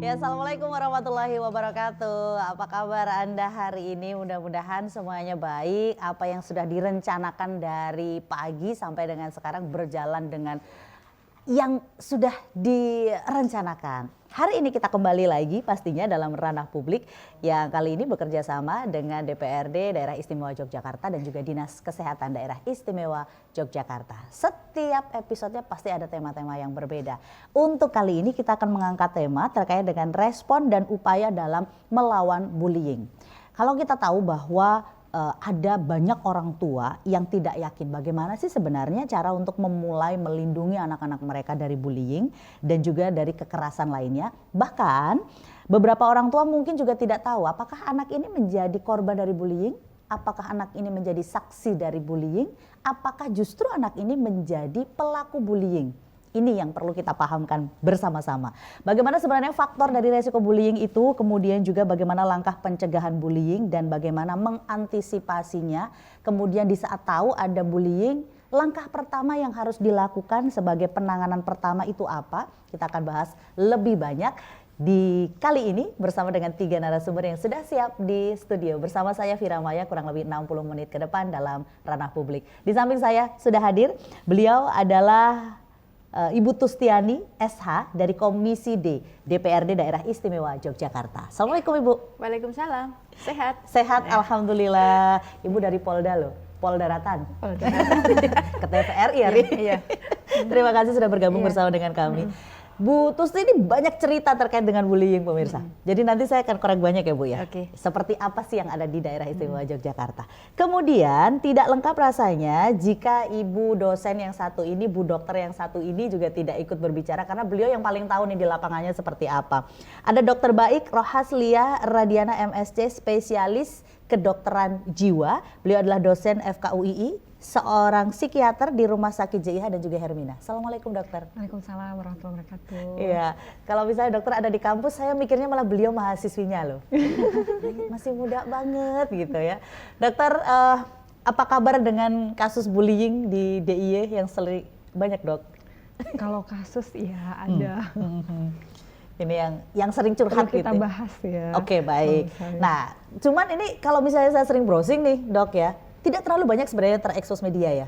Ya, assalamualaikum warahmatullahi wabarakatuh. Apa kabar Anda hari ini? Mudah-mudahan semuanya baik. Apa yang sudah direncanakan dari pagi sampai dengan sekarang berjalan dengan yang sudah direncanakan. Hari ini kita kembali lagi pastinya dalam ranah publik yang kali ini bekerja sama dengan DPRD Daerah Istimewa Yogyakarta dan juga Dinas Kesehatan Daerah Istimewa Yogyakarta. Setiap episodenya pasti ada tema-tema yang berbeda. Untuk kali ini kita akan mengangkat tema terkait dengan respon dan upaya dalam melawan bullying. Kalau kita tahu bahwa ada banyak orang tua yang tidak yakin bagaimana sih sebenarnya cara untuk memulai melindungi anak-anak mereka dari bullying dan juga dari kekerasan lainnya. Bahkan beberapa orang tua mungkin juga tidak tahu apakah anak ini menjadi korban dari bullying, apakah anak ini menjadi saksi dari bullying, apakah justru anak ini menjadi pelaku bullying. Ini yang perlu kita pahamkan bersama-sama. Bagaimana sebenarnya faktor dari resiko bullying itu, kemudian juga bagaimana langkah pencegahan bullying dan bagaimana mengantisipasinya. Kemudian di saat tahu ada bullying, langkah pertama yang harus dilakukan sebagai penanganan pertama itu apa? Kita akan bahas lebih banyak di kali ini bersama dengan 3 narasumber yang sudah siap di studio. Bersama saya Vira Maya kurang lebih 60 menit ke depan dalam ranah publik. Di samping saya sudah hadir, beliau adalah Ibu Tustiani SH dari Komisi D DPRD Daerah Istimewa Yogyakarta. Assalamualaikum Ibu. Waalaikumsalam. Sehat? Sehat, alhamdulillah. Ibu dari Polda loh, Polda Ratan. Ke TVRI ya, Ri. Iya. Terima kasih sudah bergabung bersama dengan kami. Bu Tusti ini banyak cerita terkait dengan bullying pemirsa. Jadi nanti saya akan korek banyak ya Bu ya. Seperti apa sih yang ada di Daerah Istimewa Yogyakarta. Kemudian tidak lengkap rasanya jika ibu dosen yang satu ini, bu dokter yang satu ini juga tidak ikut berbicara. Karena beliau yang paling tahu nih di lapangannya seperti apa. Ada Dokter Baik Rohaslia Radiana MSc, spesialis kedokteran jiwa. Beliau adalah dosen FKUII, seorang psikiater di Rumah Sakit JIH dan juga Hermina. Assalamualaikum dokter. Waalaikumsalam warahmatullahi wabarakatuh. Iya, kalau misalnya dokter ada di kampus, saya mikirnya malah beliau mahasiswinya loh. Masih muda banget gitu ya. Dokter, apa kabar dengan kasus bullying di DIY yang sering banyak dok? Kalau kasus ya ada. Ini yang sering curhat gitu. Kita bahas ya. Oke, baik. Nah, cuman ini kalau misalnya saya sering browsing nih dok ya, tidak terlalu banyak sebenarnya terekspos media ya.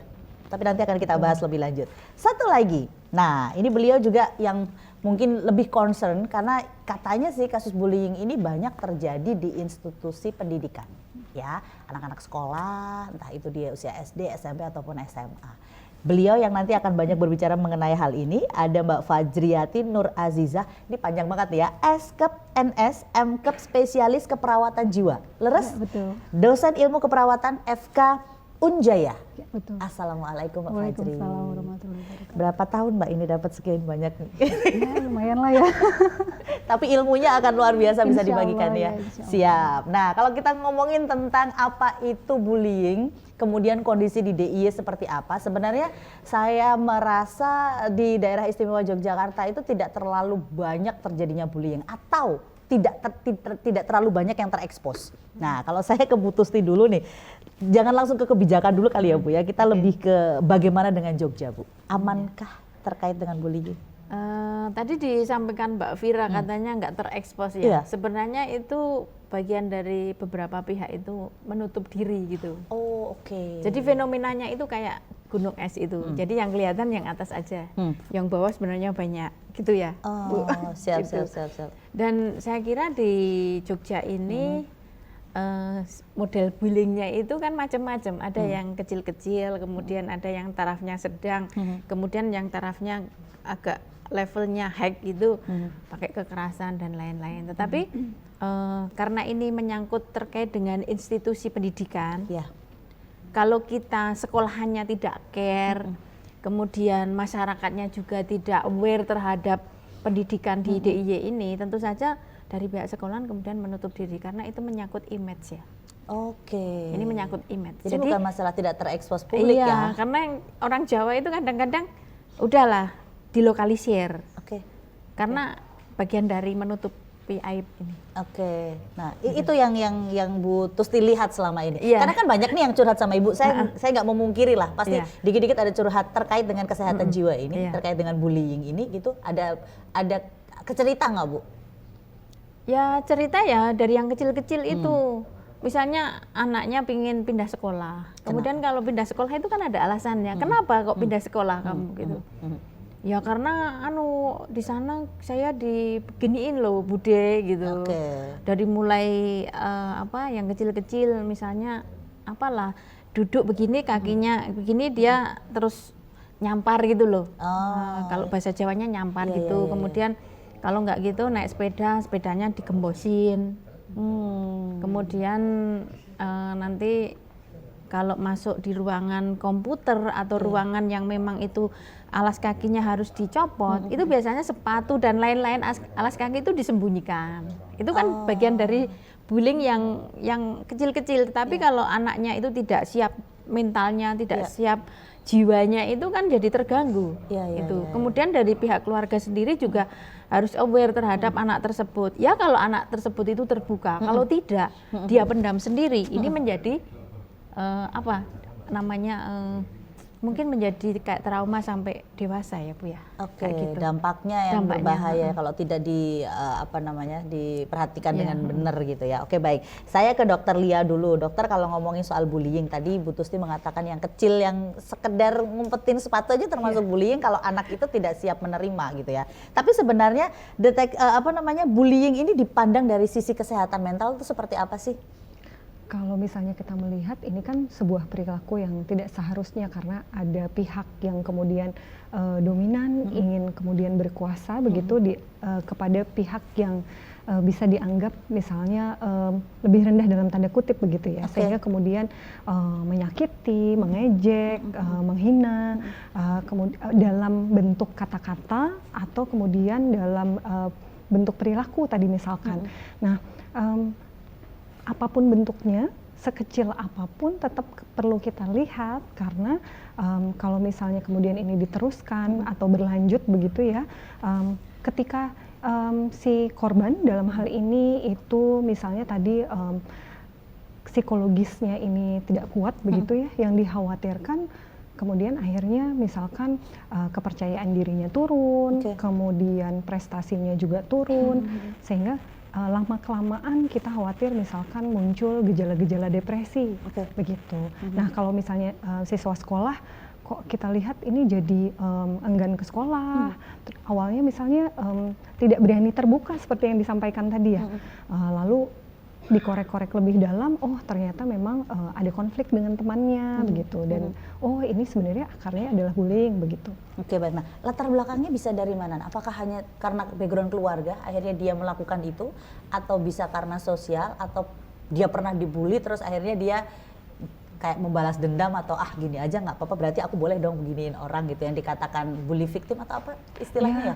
Tapi nanti akan kita bahas lebih lanjut. Satu lagi, nah ini beliau juga yang mungkin lebih concern karena katanya sih kasus bullying ini banyak terjadi di institusi pendidikan. Ya, anak-anak sekolah, entah itu dia usia SD, SMP ataupun SMA. Beliau yang nanti akan banyak berbicara mengenai hal ini ada Mbak Fajriati Nur Azizah. Ini panjang banget ya. Skep NS, Mkep spesialis keperawatan jiwa. Leres? Ya, betul. Dosen ilmu keperawatan FK Unjaya. Ya, betul. Assalamualaikum Mbak Fajri. Waalaikumsalam warahmatullahi wabarakatuh. Berapa tahun Mbak ini dapat sekian banyak nih? Ya lumayan lah ya. Tapi ilmunya akan luar biasa bisa dibagikan ya. Siap. Nah kalau kita ngomongin tentang apa itu bullying, kemudian kondisi di DIY seperti apa, sebenarnya saya merasa di Daerah Istimewa Yogyakarta itu tidak terlalu banyak terjadinya bullying atau tidak terlalu banyak yang terekspos. Nah kalau saya ke Bu Tusti dulu nih, jangan langsung ke kebijakan dulu kali ya Bu ya, kita lebih ke bagaimana dengan Jogja Bu, amankah terkait dengan bullying? Tadi disampaikan Mbak Vira katanya nggak terekspos ya. Iya. Sebenarnya itu bagian dari beberapa pihak itu menutup diri gitu. Oh oke. Jadi fenomenanya itu kayak gunung es itu. Jadi yang kelihatan yang atas aja, yang bawah sebenarnya banyak gitu ya. Oh siap, gitu. siap. Dan saya kira di Jogja ini model bullyingnya itu kan macam-macam. Ada yang kecil-kecil, kemudian ada yang tarafnya sedang, kemudian yang tarafnya agak levelnya high gitu, pakai kekerasan dan lain-lain. Tetapi karena ini menyangkut terkait dengan institusi pendidikan, kalau kita sekolahannya tidak care, kemudian masyarakatnya juga tidak aware terhadap pendidikan di DIY ini, tentu saja dari pihak sekolahan kemudian menutup diri karena itu menyangkut image ya. Oke. Ini menyangkut image. Jadi bukan masalah tidak terekspos publik ya. Iya, karena orang Jawa itu kadang-kadang udahlah dilokalisir. Oke. Karena bagian dari menutupi aib ini. Oke. Nah, itu yang Bu Tusti lihat selama ini. Iya. Karena kan banyak nih yang curhat sama Ibu. Saya nggak mau memungkiri lah, pasti dikit-dikit ada curhat terkait dengan kesehatan jiwa ini, terkait dengan bullying ini gitu. Ada cerita nggak Bu? Ya cerita ya dari yang kecil-kecil itu. Misalnya anaknya pingin pindah sekolah. Kemudian kalau pindah sekolah itu kan ada alasannya. Kenapa kok pindah sekolah kamu gitu? Ya karena di sana saya dibeginiin loh Bude gitu. Dari mulai yang kecil-kecil misalnya apalah duduk begini kakinya begini dia terus nyampar gitu loh. Kalau bahasa Jawanya nyampar gitu. Kemudian kalau nggak gitu naik sepedanya digembosin. Kemudian nanti kalau masuk di ruangan komputer atau ruangan yang memang itu alas kakinya harus dicopot, itu biasanya sepatu dan lain-lain alas kaki itu disembunyikan. Itu kan bagian dari bullying yang kecil-kecil. Tapi kalau anaknya itu tidak siap mentalnya, tidak siap jiwanya, itu kan jadi terganggu. Kemudian dari pihak keluarga sendiri juga harus aware terhadap anak tersebut. Ya kalau anak tersebut itu terbuka, kalau tidak dia pendam sendiri, ini menjadi apa namanya mungkin menjadi kayak trauma sampai dewasa ya Bu ya. Oke, gitu. dampaknya yang berbahaya kalau tidak diperhatikan dengan benar gitu ya. Oke, baik. Saya ke Dokter Lia dulu. Dokter, kalau ngomongin soal bullying tadi Bu Tusti mengatakan yang kecil yang sekedar ngumpetin sepatu aja termasuk bullying kalau anak itu tidak siap menerima gitu ya. Tapi sebenarnya bullying ini dipandang dari sisi kesehatan mental itu seperti apa sih? Kalau misalnya kita melihat ini kan sebuah perilaku yang tidak seharusnya karena ada pihak yang kemudian dominan ingin kemudian berkuasa begitu kepada pihak yang bisa dianggap misalnya lebih rendah dalam tanda kutip begitu ya, sehingga kemudian menyakiti, mengejek, menghina dalam bentuk kata-kata atau kemudian dalam bentuk perilaku tadi misalkan. Nah, apapun bentuknya, sekecil apapun tetap perlu kita lihat karena kalau misalnya kemudian ini diteruskan atau berlanjut begitu ya, ketika si korban dalam hal ini itu misalnya tadi psikologisnya ini tidak kuat begitu ya, yang dikhawatirkan kemudian akhirnya misalkan kepercayaan dirinya turun, kemudian prestasinya juga turun, sehingga lama-kelamaan kita khawatir misalkan muncul gejala-gejala depresi, begitu. Nah kalau misalnya siswa sekolah, kok kita lihat ini jadi enggan ke sekolah, awalnya misalnya tidak berani terbuka seperti yang disampaikan tadi ya, lalu dikorek-korek lebih dalam, oh ternyata memang ada konflik dengan temannya begitu, dan oh ini sebenarnya akarnya adalah bullying begitu. Oke, baik. Nah, latar belakangnya bisa dari mana? Apakah hanya karena background keluarga akhirnya dia melakukan itu, atau bisa karena sosial, atau dia pernah dibully terus akhirnya dia kayak membalas dendam, atau gini aja nggak apa-apa berarti aku boleh dong beginiin orang gitu, yang dikatakan bully victim atau apa istilahnya ya?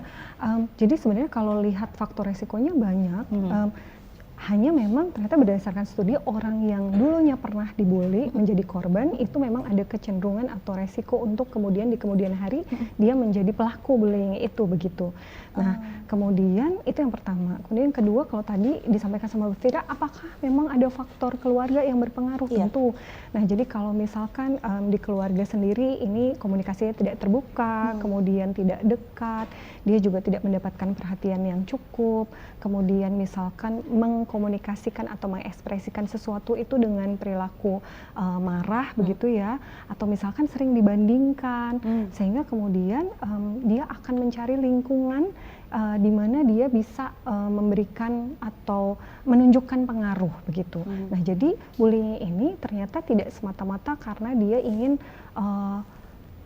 Jadi sebenarnya kalau lihat faktor resikonya banyak. Hanya memang ternyata berdasarkan studi orang yang dulunya pernah dibully menjadi korban itu memang ada kecenderungan atau resiko untuk kemudian di kemudian hari dia menjadi pelaku bullying itu begitu. Nah kemudian itu yang pertama. Kemudian yang kedua, kalau tadi disampaikan sama Bu Fira, apakah memang ada faktor keluarga yang berpengaruh? Tentu. Nah jadi kalau misalkan di keluarga sendiri ini komunikasinya tidak terbuka, kemudian tidak dekat, dia juga tidak mendapatkan perhatian yang cukup, kemudian misalkan mengkomunikasikan atau mengekspresikan sesuatu itu dengan perilaku marah begitu ya, atau misalkan sering dibandingkan, sehingga kemudian dia akan mencari lingkungan di mana dia bisa memberikan atau menunjukkan pengaruh begitu. Nah jadi bullying ini ternyata tidak semata-mata karena dia ingin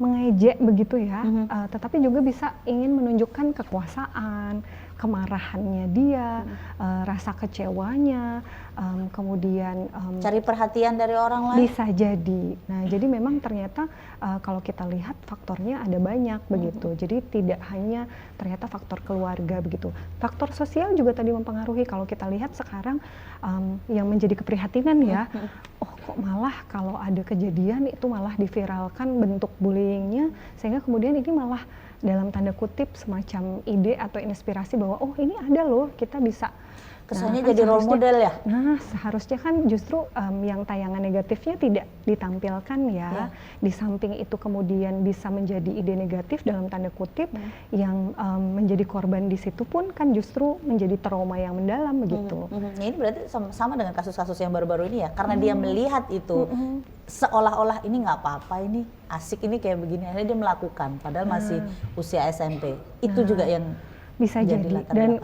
mengejek begitu ya, tetapi juga bisa ingin menunjukkan kekuasaan, kemarahannya dia, rasa kecewanya, kemudian cari perhatian dari orang lain. Bisa jadi. Nah, jadi memang ternyata kalau kita lihat faktornya ada banyak begitu. Jadi tidak hanya ternyata faktor keluarga begitu. Faktor sosial juga tadi mempengaruhi. Kalau kita lihat sekarang yang menjadi keprihatinan ya, oh kok malah kalau ada kejadian itu malah diviralkan bentuk bullyingnya, sehingga kemudian ini malah dalam tanda kutip semacam ide atau inspirasi bahwa oh ini ada loh, kita bisa kesannya jadi role model ya. Nah seharusnya kan justru yang tayangan negatifnya tidak ditampilkan ya. Di samping itu kemudian bisa menjadi ide negatif dalam tanda kutip, yang menjadi korban di situ pun kan justru menjadi trauma yang mendalam begitu. Ini berarti sama dengan kasus-kasus yang baru-baru ini ya, karena dia melihat itu seolah-olah ini nggak apa-apa, ini asik, ini kayak begini, akhirnya dia melakukan padahal masih usia SMP. Itu juga yang bisa jadi. Dan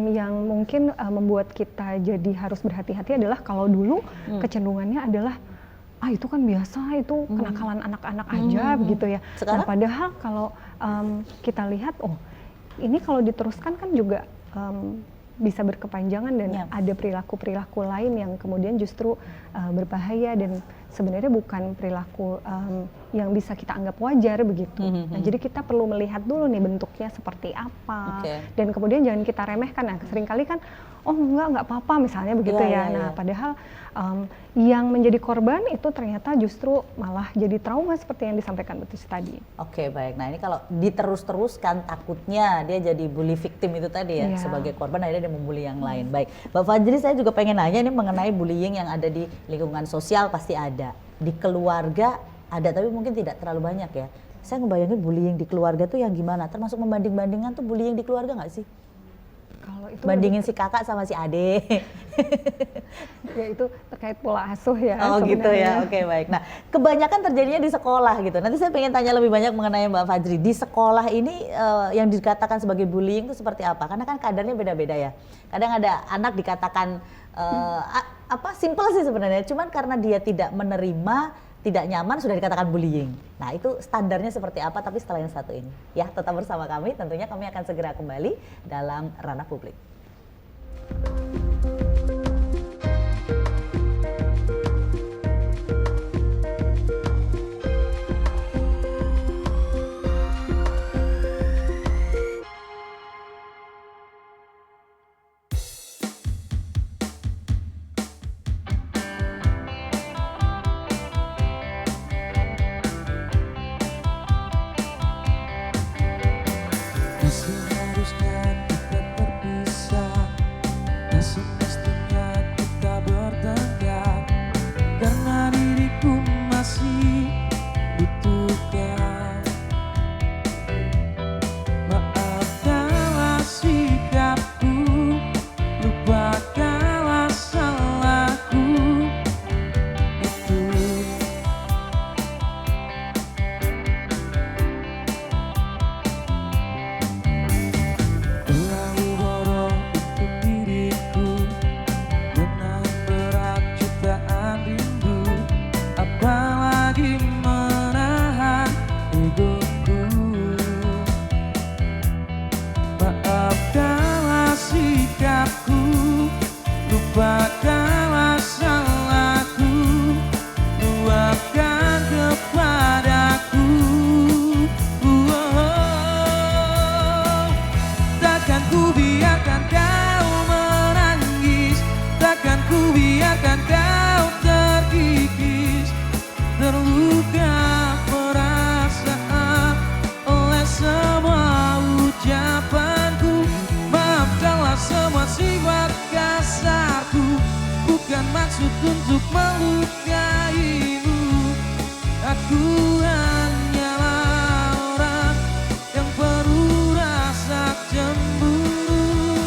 yang mungkin membuat kita jadi harus berhati-hati adalah kalau dulu kecenderungannya adalah itu kan biasa, itu kenakalan anak-anak aja begitu ya. Sekarang? Nah padahal kalau kita lihat ini kalau diteruskan kan juga bisa berkepanjangan dan ada perilaku-perilaku lain yang kemudian justru berbahaya dan sebenarnya bukan perilaku yang bisa kita anggap wajar begitu. Nah, jadi kita perlu melihat dulu nih bentuknya seperti apa, dan kemudian jangan kita remehkan. Nah, seringkali kan, oh nggak apa-apa misalnya begitu ya. Nah, padahal yang menjadi korban itu ternyata justru malah jadi trauma seperti yang disampaikan Mbak Tusi tadi. Oke, baik. Nah, ini kalau diterus-teruskan takutnya dia jadi bully victim itu tadi ya, sebagai korban akhirnya dia membuli yang lain. Baik, Mbak Fajri, saya juga pengen nanya ini mengenai bullying yang ada di lingkungan sosial, pasti ada. Di keluarga ada, tapi mungkin tidak terlalu banyak ya. Saya ngebayangin bullying di keluarga tuh yang gimana? Termasuk membanding-bandingkan tuh bullying di keluarga nggak sih? Kalau itu bandingin si kakak sama si ade. Ya itu terkait pola asuh ya. Oh sebenarnya. Gitu ya, oke baik. Nah kebanyakan terjadinya di sekolah gitu. Nanti saya pengen tanya lebih banyak mengenai Mbak Fajri. Di sekolah ini yang dikatakan sebagai bullying itu seperti apa? Karena kan kadarnya beda-beda ya. Kadang ada anak dikatakan simple sih sebenarnya. Cuman karena dia tidak menerima, tidak nyaman sudah dikatakan bullying. Nah itu standarnya seperti apa, tapi setelah yang satu ini. Ya tetap bersama kami, tentunya kami akan segera kembali dalam Ranah Publik. Maksud untuk melukaimu, aku hanyalah orang yang perlu rasa cemburu.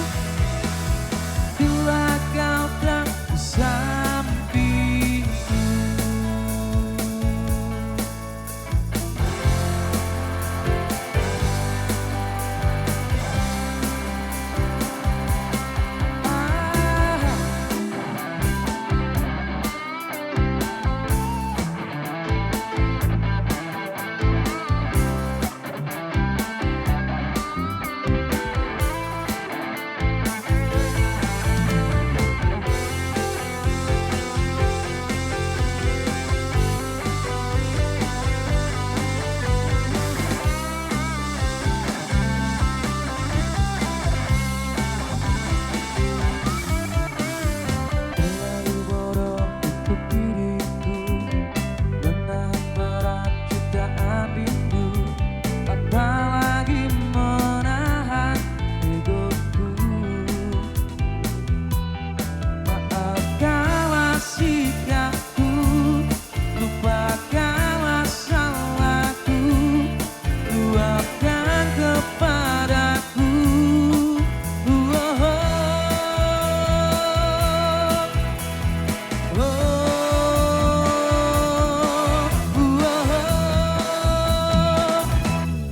Bila kau tak di sampingku,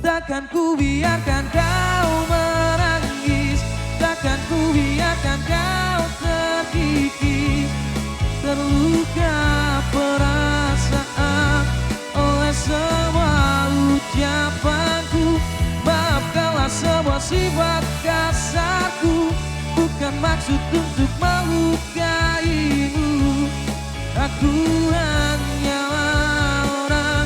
takkan ku biarkan kau menangis, takkan ku biarkan kau terkikis, terluka perasaan oleh semua ucapanku. Maafkanlah semua sifat kasarku, bukan maksud untuk melukaimu. Aku hanyalah orang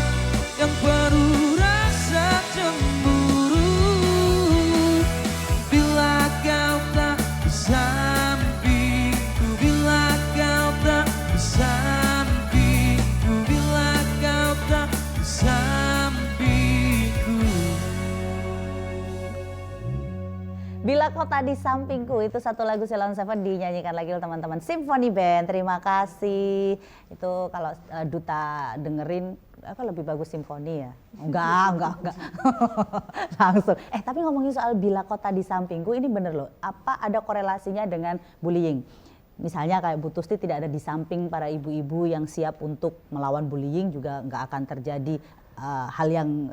Bila Kota di Sampingku, itu satu lagu Ceylon Seven dinyanyikan lagi oleh teman-teman Symphony Band. Terima kasih. Itu kalau Duta dengerin apa lebih bagus simfoni ya? Enggak. Langsung. Tapi ngomongin soal Bila Kota di Sampingku ini bener loh. Apa ada korelasinya dengan bullying? Misalnya kayak Bu Tusti tidak ada di samping para ibu-ibu yang siap untuk melawan bullying, juga nggak akan terjadi hal yang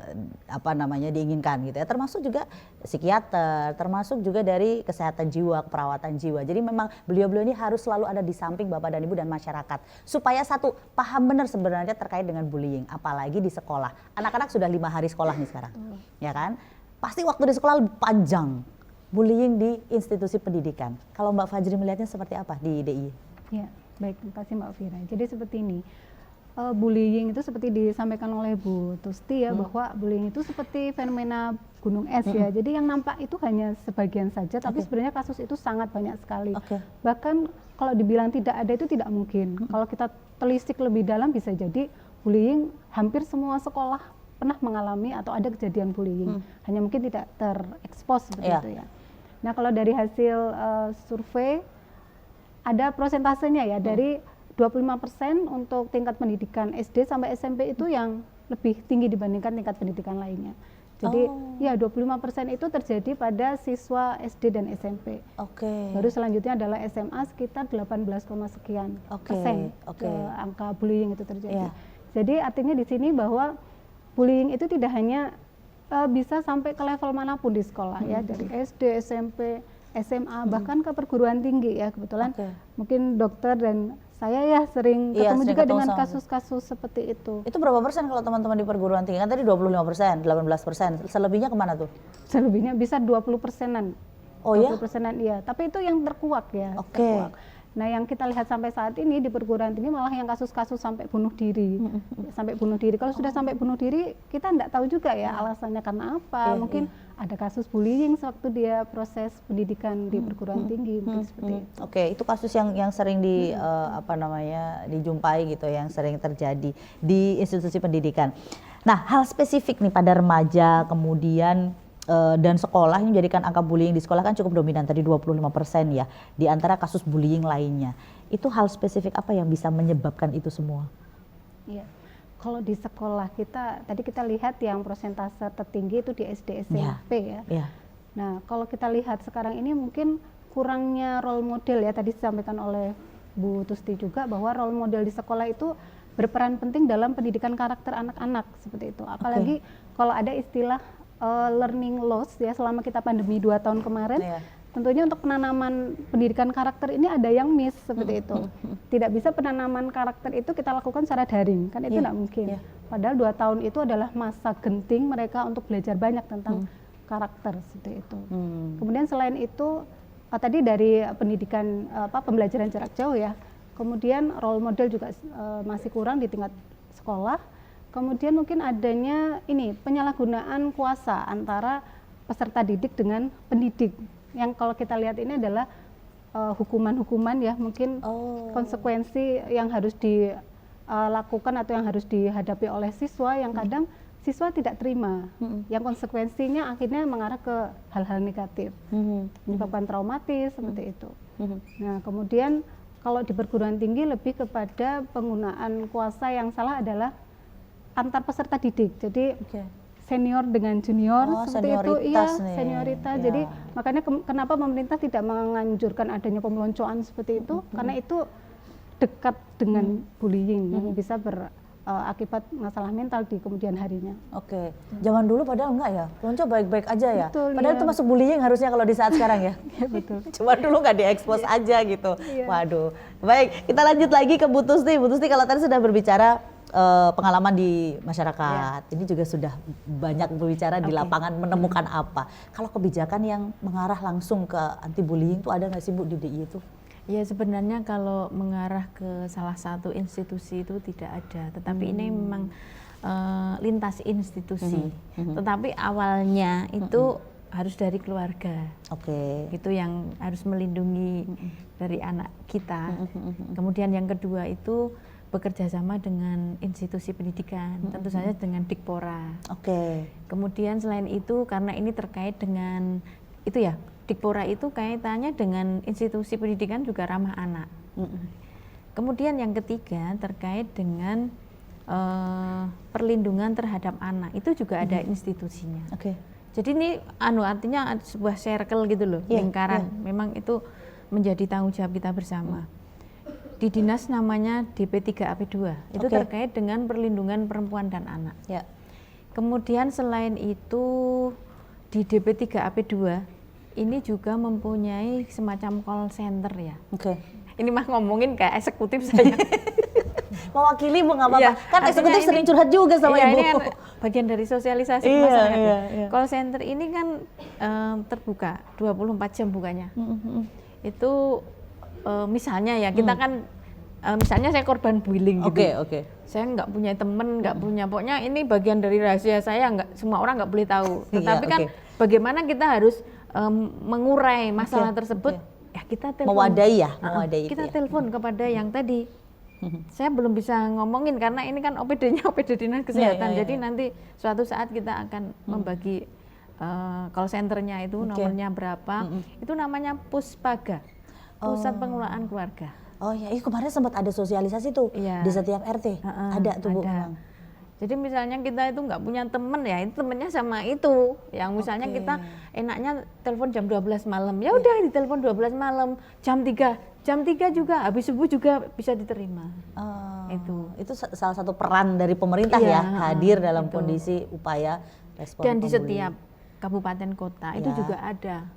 diinginkan gitu ya. Termasuk juga psikiater, termasuk juga dari kesehatan jiwa, perawatan jiwa. Jadi memang beliau-beliau ini harus selalu ada di samping Bapak dan Ibu dan masyarakat supaya satu paham benar sebenarnya terkait dengan bullying, apalagi di sekolah. Anak-anak sudah 5 hari sekolah nih sekarang, ya kan? Pasti waktu di sekolah lebih panjang. Bullying di institusi pendidikan. Kalau Mbak Fajri melihatnya seperti apa di DIY? Ya, baik, terima kasih Mbak Fira. Jadi seperti ini. Bullying itu seperti disampaikan oleh Bu Tusti ya, bahwa bullying itu seperti fenomena gunung es ya. Jadi yang nampak itu hanya sebagian saja, tapi sebenarnya kasus itu sangat banyak sekali. Bahkan kalau dibilang tidak ada itu tidak mungkin. Kalau kita telisik lebih dalam bisa jadi bullying hampir semua sekolah pernah mengalami atau ada kejadian bullying. Hanya mungkin tidak terekspos seperti itu ya. Nah, kalau dari hasil survei ada prosentasenya ya, dari 25% untuk tingkat pendidikan SD sampai SMP itu yang lebih tinggi dibandingkan tingkat pendidikan lainnya. Jadi ya 25% itu terjadi pada siswa SD dan SMP. Baru selanjutnya adalah SMA sekitar 18, sekian persen angka bullying itu terjadi. Jadi artinya di sini bahwa bullying itu tidak hanya bisa sampai ke level manapun di sekolah ya, dari SD, SMP, SMA, bahkan ke perguruan tinggi ya. Kebetulan mungkin dokter dan saya ya sering ketemu juga dengan kasus-kasus seperti itu. Itu berapa persen kalau teman-teman di perguruan tinggi? Kan tadi 25%, 18%. Selebihnya kemana tuh? Selebihnya bisa 20%-an. 20%-an iya, tapi itu yang terkuak ya. Terkuak. Nah, yang kita lihat sampai saat ini di perguruan tinggi malah yang kasus-kasus sampai bunuh diri. Sampai bunuh diri. Kalau sudah sampai bunuh diri, kita enggak tahu juga ya alasannya karena apa. Mungkin ada kasus bullying sewaktu dia proses pendidikan di perguruan tinggi, mungkin seperti itu. Itu kasus yang sering dijumpai gitu, yang sering terjadi di institusi pendidikan. Nah, hal spesifik nih pada remaja kemudian dan sekolah ini menjadikan angka bullying di sekolah kan cukup dominan, tadi 25% ya, di antara kasus bullying lainnya. Itu hal spesifik apa yang bisa menyebabkan itu semua? Iya, kalau di sekolah tadi kita lihat yang persentase tertinggi itu di SD SMP ya. Nah, kalau kita lihat sekarang ini mungkin kurangnya role model ya, tadi disampaikan oleh Bu Tusti juga bahwa role model di sekolah itu berperan penting dalam pendidikan karakter anak-anak seperti itu. Apalagi kalau ada istilah learning loss ya, selama kita pandemi 2 tahun kemarin, tentunya untuk penanaman pendidikan karakter ini ada yang miss seperti itu. Tidak bisa penanaman karakter itu kita lakukan secara daring, kan itu tidak mungkin. Padahal 2 tahun itu adalah masa genting mereka untuk belajar banyak tentang karakter seperti itu. Kemudian selain itu tadi dari pendidikan pembelajaran jarak jauh ya, kemudian role model juga masih kurang di tingkat sekolah. Kemudian mungkin adanya penyalahgunaan kuasa antara peserta didik dengan pendidik. Yang kalau kita lihat ini adalah hukuman-hukuman ya, mungkin konsekuensi yang harus dilakukan atau yang harus dihadapi oleh siswa yang kadang siswa tidak terima. Yang konsekuensinya akhirnya mengarah ke hal-hal negatif, menyebabkan traumatis seperti itu. Nah, kemudian kalau di perguruan tinggi lebih kepada penggunaan kuasa yang salah adalah antar peserta didik. Jadi senior dengan junior seperti itu, senioritas. Jadi makanya kenapa pemerintah tidak menganjurkan adanya pemeloncoan seperti itu, karena itu dekat dengan bullying yang bisa berakibat masalah mental di kemudian harinya. Zaman dulu padahal enggak ya, pelonco baik-baik aja ya. Betul, padahal itu masuk bullying harusnya kalau di saat sekarang ya. Betul. Cuma dulu nggak diekspos aja gitu. Waduh. Baik, kita lanjut lagi ke Bu Tusti. Bu Tusti, kalau tadi sudah berbicara pengalaman di masyarakat, ini juga sudah banyak berbicara di lapangan menemukan apa. Kalau kebijakan yang mengarah langsung ke anti bullying itu ada nggak sih Bu di DIY itu? Ya, sebenarnya kalau mengarah ke salah satu institusi itu tidak ada, tetapi ini memang lintas institusi. Tetapi awalnya itu harus dari keluarga. Itu yang harus melindungi dari anak kita. Kemudian yang kedua itu bekerja sama dengan institusi pendidikan, tentu saja dengan Dikpora. Kemudian selain itu, karena ini terkait dengan itu ya, Dikpora itu kaitannya dengan institusi pendidikan juga ramah anak. Kemudian yang ketiga terkait dengan perlindungan terhadap anak, itu juga ada institusinya. Jadi ini artinya sebuah circle gitu loh, lingkaran. Memang itu menjadi tanggung jawab kita bersama. Di dinas namanya DP3AP2, itu terkait dengan perlindungan perempuan dan anak. Kemudian selain itu di DP3AP2 ini juga mempunyai semacam call center ya. Ini mah ngomongin kayak eksekutif saya. Mewakili Bu, nggak apa-apa. Kan eksekutif sering curhat juga sama Ibu. Ini kan bagian dari sosialisasi masyarakat. Call center ini kan terbuka 24 jam bukanya. Itu misalnya ya kita kan misalnya saya korban bullying gitu. Saya nggak punya temen, nggak punya, pokoknya ini bagian dari rahasia saya, nggak semua orang nggak boleh tahu. Tetapi kan bagaimana kita harus mengurai masalah tersebut, ya kita telepon. Mewadai kita telepon kepada yang tadi. Saya belum bisa ngomongin karena ini kan OPD-nya OPD Dinas Kesehatan. Jadi nanti suatu saat kita akan membagi call center-nya itu nomornya berapa. Itu namanya Puspaga, Pusat Pengelolaan Keluarga. Oh ya, kemarin sempat ada sosialisasi tuh di setiap RT. Ada tuh Bu. Jadi misalnya kita itu nggak punya temen ya, itu temennya sama itu. Yang misalnya kita enaknya telepon jam 12 malam, ya udah ditelepon 12 malam, jam 3 juga, habis subuh juga bisa diterima. Itu salah satu peran dari pemerintah ya, hadir dalam kondisi upaya respon. Dan di setiap kabupaten kota itu juga ada.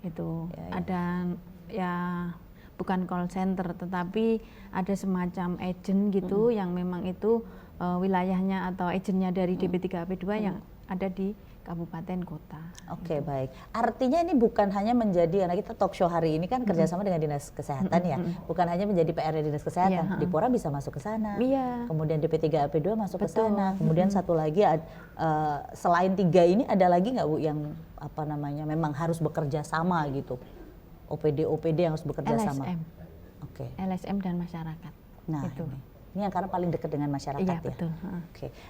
Itu ada ya, bukan call center, tetapi ada semacam agent gitu yang memang itu wilayahnya atau agennya dari DP3AP2 yang ada di kabupaten kota. Baik. Artinya ini bukan hanya menjadi, karena kita talk show hari ini kan kerjasama dengan Dinas Kesehatan ya, bukan hanya menjadi PR Dinas Kesehatan. Dikpora bisa masuk ke sana, kemudian DP3AP2 masuk ke sana, kemudian satu lagi selain 3 ini ada lagi nggak Bu yang apa namanya memang harus bekerja sama gitu? OPD yang harus bekerja sama. LSM dan masyarakat. Nah, itu. Ini yang karena paling dekat dengan masyarakat ya. Betul.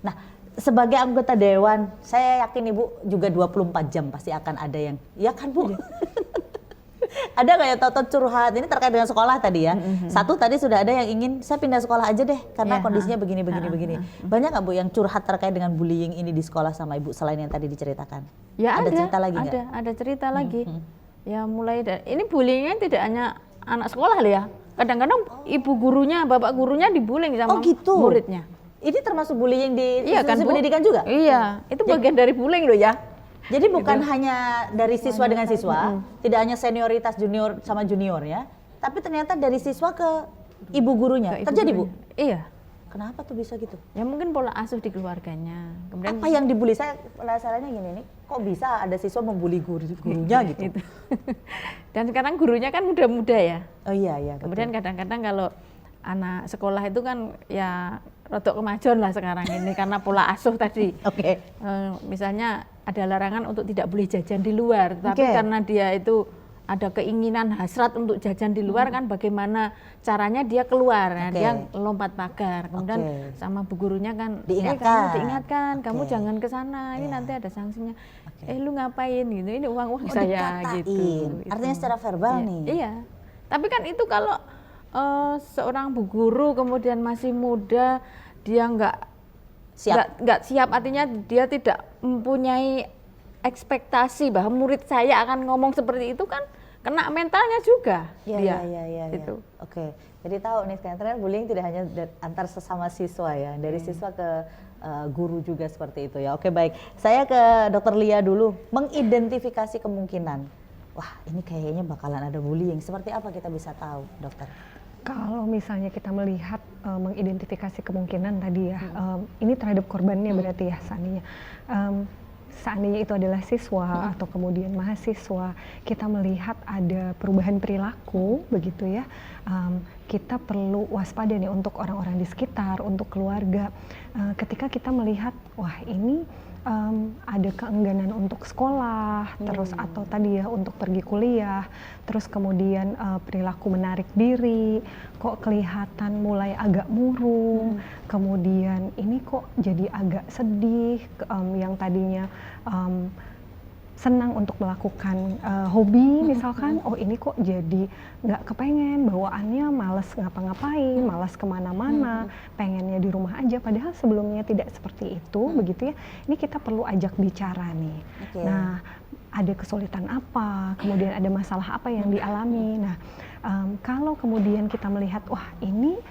Nah, sebagai anggota dewan, saya yakin Ibu juga 24 jam pasti akan ada yang, ya kan Bu? Ada nggak ya Toto curhat? Ini terkait dengan sekolah tadi ya. Satu tadi sudah ada yang ingin saya pindah sekolah aja deh karena kondisinya begini. Banyak nggak Bu yang curhat terkait dengan bullying ini di sekolah sama Ibu selain yang tadi diceritakan? Ya ada cerita lagi nggak? Ada cerita lagi. Ya mulai dari ini bullyingnya tidak hanya anak sekolah loh ya. Kadang-kadang ibu gurunya, bapak gurunya dibullying sama muridnya. Ini termasuk bullying di institusi pendidikan juga? Iya, itu bagian dari bullying loh ya. Jadi bukan hanya dari siswa dengan siswa, tidak hanya senioritas junior sama junior ya, tapi ternyata dari siswa ke ibu gurunya. Terjadi Bu? Iya. Kenapa tuh bisa gitu? Ya mungkin pola asuh di keluarganya. Kemudian apa yang dibully? Saya penasarannya gini nih, kok bisa ada siswa membuli gurunya gitu? Dan sekarang gurunya kan muda-muda ya. Oh iya. Kemudian kadang-kadang kalau anak sekolah itu kan ya rodok kemajuan lah sekarang ini karena pola asuh tadi. Misalnya ada larangan untuk tidak boleh jajan di luar, tapi karena dia itu ada keinginan hasrat untuk jajan di luar kan bagaimana caranya dia keluar, dia lompat pagar, kemudian sama bu gurunya kan diingatkan kamu jangan ke sana, ini nanti ada sanksinya. Lu ngapain gitu, ini uang saya gitu. Artinya secara verbal nih. Iya. Tapi kan itu kalau seorang bu guru kemudian masih muda, dia nggak siap, artinya dia tidak mempunyai ekspektasi bahwa murid saya akan ngomong seperti itu kan kena mentalnya juga. Iya. Gitu. Jadi tahu nih ternyata bullying tidak hanya antar sesama siswa ya, dari siswa ke guru juga seperti itu ya. Baik. Saya ke Dr. Lia dulu, mengidentifikasi kemungkinan. Wah, ini kayaknya bakalan ada bullying. Seperti apa kita bisa tahu, Dokter? Kalau misalnya kita melihat mengidentifikasi kemungkinan tadi ya, ini terhadap korbannya berarti ya seandainya itu adalah siswa atau kemudian mahasiswa, kita melihat ada perubahan perilaku begitu ya, kita perlu waspada nih untuk orang-orang di sekitar, untuk keluarga. Ketika kita melihat, wah ini ada keengganan untuk sekolah, terus atau tadi ya untuk pergi kuliah, terus kemudian perilaku menarik diri, kok kelihatan mulai agak murung, kemudian ini kok jadi agak sedih, yang tadinya senang untuk melakukan hobi misalkan, oh ini kok jadi nggak kepengen, bawaannya males ngapa-ngapain, malas kemana-mana, pengennya di rumah aja, padahal sebelumnya tidak seperti itu, begitu ya. Ini kita perlu ajak bicara nih. Nah, ada kesulitan apa, kemudian ada masalah apa yang dialami. Nah, kalau kemudian kita melihat, wah ini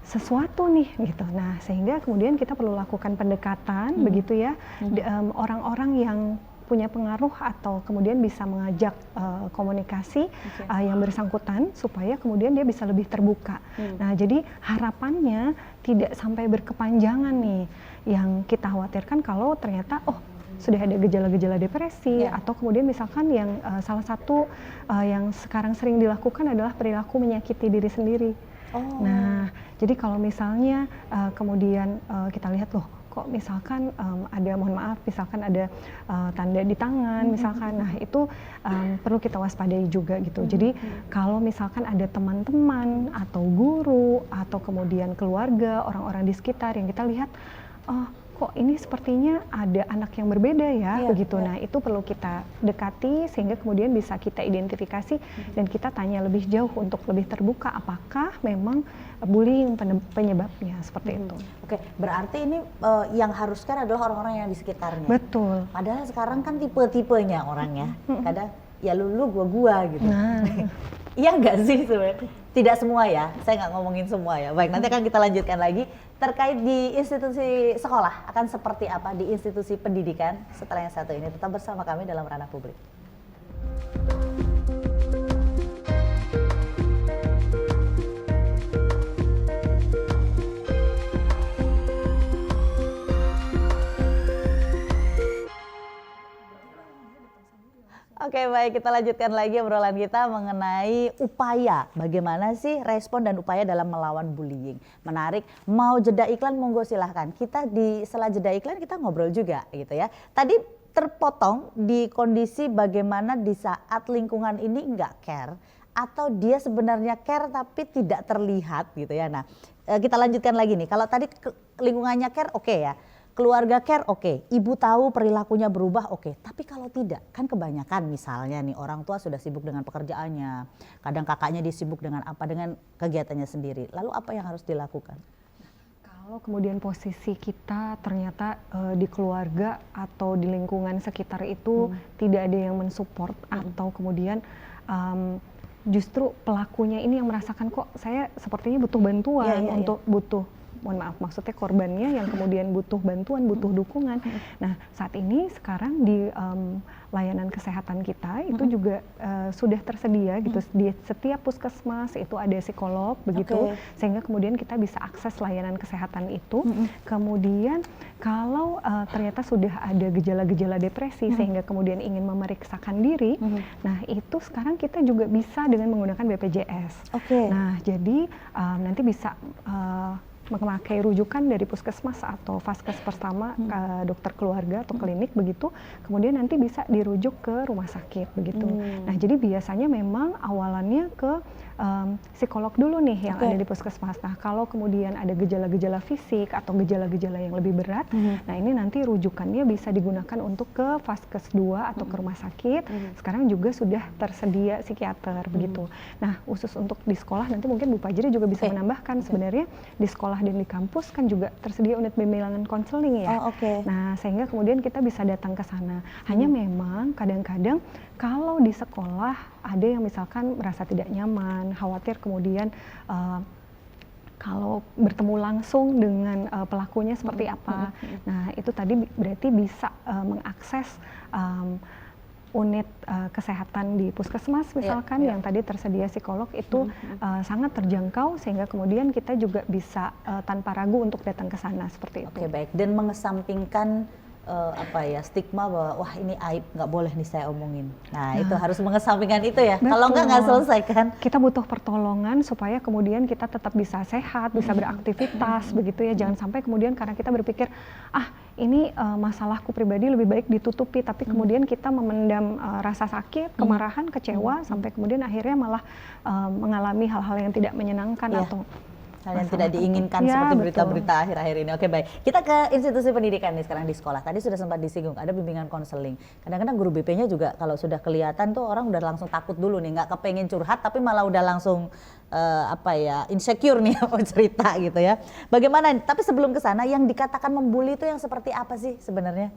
sesuatu nih gitu. Nah, sehingga kemudian kita perlu lakukan pendekatan begitu ya. Orang-orang yang punya pengaruh atau kemudian bisa mengajak komunikasi yang bersangkutan supaya kemudian dia bisa lebih terbuka. Nah, jadi harapannya tidak sampai berkepanjangan nih. Yang kita khawatirkan kalau ternyata sudah ada gejala-gejala depresi atau kemudian misalkan yang salah satu yang sekarang sering dilakukan adalah perilaku menyakiti diri sendiri. Nah, jadi kalau misalnya kemudian kita lihat loh, kok misalkan ada, mohon maaf, misalkan ada tanda di tangan, misalkan, nah itu perlu kita waspadai juga gitu. Jadi kalau misalkan ada teman-teman atau guru atau kemudian keluarga, orang-orang di sekitar yang kita lihat, kok ini sepertinya ada anak yang berbeda ya, begitu. Nah, itu perlu kita dekati sehingga kemudian bisa kita identifikasi dan kita tanya lebih jauh untuk lebih terbuka apakah memang bullying penyebabnya seperti itu. Oke, berarti ini yang harus care adalah orang-orang yang di sekitarnya. Betul. Padahal sekarang kan tipe-tipenya orangnya. Kadang ya lu gua gitu. Nah. Iya nggak sih sebenarnya? Tidak semua ya, saya nggak ngomongin semua ya. Baik, nanti akan kita lanjutkan lagi terkait di institusi sekolah akan seperti apa di institusi pendidikan setelah yang satu ini. Tetap bersama kami dalam Ranah Publik. Oke, baik, kita lanjutkan lagi obrolan kita mengenai upaya. Bagaimana sih respon dan upaya dalam melawan bullying. Menarik, mau jeda iklan monggo silahkan. Kita di setelah jeda iklan kita ngobrol juga gitu ya. Tadi terpotong di kondisi bagaimana di saat lingkungan ini nggak care. Atau dia sebenarnya care tapi tidak terlihat gitu ya. Nah, kita lanjutkan lagi nih. Kalau tadi lingkungannya care oke ya. Keluarga care oke, ibu tahu perilakunya berubah oke. Tapi kalau tidak, kan kebanyakan misalnya nih orang tua sudah sibuk dengan pekerjaannya. Kadang kakaknya disibuk dengan apa, dengan kegiatannya sendiri. Lalu apa yang harus dilakukan? Kalau kemudian posisi kita ternyata di keluarga atau di lingkungan sekitar itu tidak ada yang mensupport atau kemudian justru pelakunya ini yang merasakan kok saya sepertinya butuh bantuan untuk butuh, mohon maaf, maksudnya korbannya yang kemudian butuh bantuan, butuh dukungan. Nah, saat ini sekarang di layanan kesehatan kita itu juga sudah tersedia gitu, di setiap puskesmas itu ada psikolog begitu, sehingga kemudian kita bisa akses layanan kesehatan itu. Kemudian kalau ternyata sudah ada gejala-gejala depresi sehingga kemudian ingin memeriksakan diri, nah itu sekarang kita juga bisa dengan menggunakan BPJS. Nah, jadi nanti bisa memakai rujukan dari puskesmas atau vaskes pertama ke dokter keluarga atau klinik begitu, kemudian nanti bisa dirujuk ke rumah sakit begitu. Nah, jadi biasanya memang awalannya ke psikolog dulu nih yang ada di puskesmas. Nah, kalau kemudian ada gejala-gejala fisik atau gejala-gejala yang lebih berat, nah ini nanti rujukannya bisa digunakan untuk ke vaskes 2 atau ke rumah sakit. Sekarang juga sudah tersedia psikiater begitu. Nah, khusus untuk di sekolah nanti mungkin Bu Fajri juga bisa menambahkan sebenarnya di sekolah dan di kampus kan juga tersedia unit bimbingan konseling ya. Nah, sehingga kemudian kita bisa datang ke sana. Hanya memang kadang-kadang kalau di sekolah ada yang misalkan merasa tidak nyaman, khawatir kemudian kalau bertemu langsung dengan pelakunya seperti apa. Nah, itu tadi berarti bisa mengakses unit kesehatan di puskesmas misalkan yang tadi tersedia psikolog itu sangat terjangkau sehingga kemudian kita juga bisa tanpa ragu untuk datang ke sana seperti itu. Oke, baik, dan mengesampingkan stigma bahwa wah ini aib nggak boleh nih saya omongin. Nah, itu harus mengesampingkan itu ya. Kalau nggak selesai kan. Kita butuh pertolongan supaya kemudian kita tetap bisa sehat, bisa beraktivitas begitu ya. Jangan sampai kemudian karena kita berpikir ini masalahku pribadi lebih baik ditutupi, tapi kemudian kita memendam rasa sakit, kemarahan, kecewa sampai kemudian akhirnya malah mengalami hal-hal yang tidak menyenangkan atau hal yang tidak diinginkan Ya, seperti betul. berita-berita akhir-akhir ini. Oke, baik. Kita ke institusi pendidikan nih sekarang di sekolah. Tadi sudah sempat disinggung, ada bimbingan konseling. Kadang-kadang guru BP-nya juga kalau sudah kelihatan tuh orang udah langsung takut dulu nih, nggak kepengen curhat tapi malah udah langsung insecure nih mau cerita gitu ya. Bagaimana? Tapi sebelum ke sana, yang dikatakan membuli itu yang seperti apa sih sebenarnya?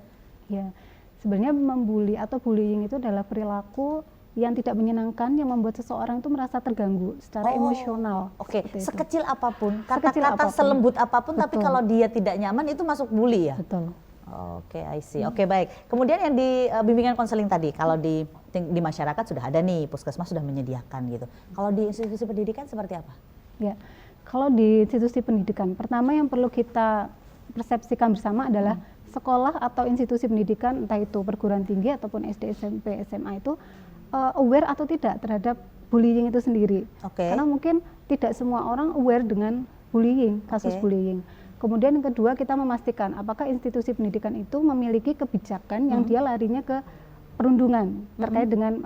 Ya, sebenarnya membuli atau bullying itu adalah perilaku yang tidak menyenangkan yang membuat seseorang itu merasa terganggu secara emosional. Oke, Seperti itu. sekecil apapun, Sekecil kata-kata apapun. selembut apapun, tapi Betul. kalau dia tidak nyaman itu masuk bully ya? Betul. Oke, I see. Oke, baik. Kemudian yang di bimbingan konseling tadi, kalau di masyarakat sudah ada nih, puskesmas sudah menyediakan gitu. Kalau di institusi pendidikan seperti apa? Ya, kalau di institusi pendidikan, pertama yang perlu kita persepsikan bersama adalah sekolah atau institusi pendidikan, entah itu perguruan tinggi ataupun SD, SMP, SMA itu aware atau tidak terhadap bullying itu sendiri. Oke. Karena mungkin tidak semua orang aware dengan bullying, kasus Oke. bullying. Kemudian yang kedua, kita memastikan apakah institusi pendidikan itu memiliki kebijakan yang dia larinya ke perundungan terkait dengan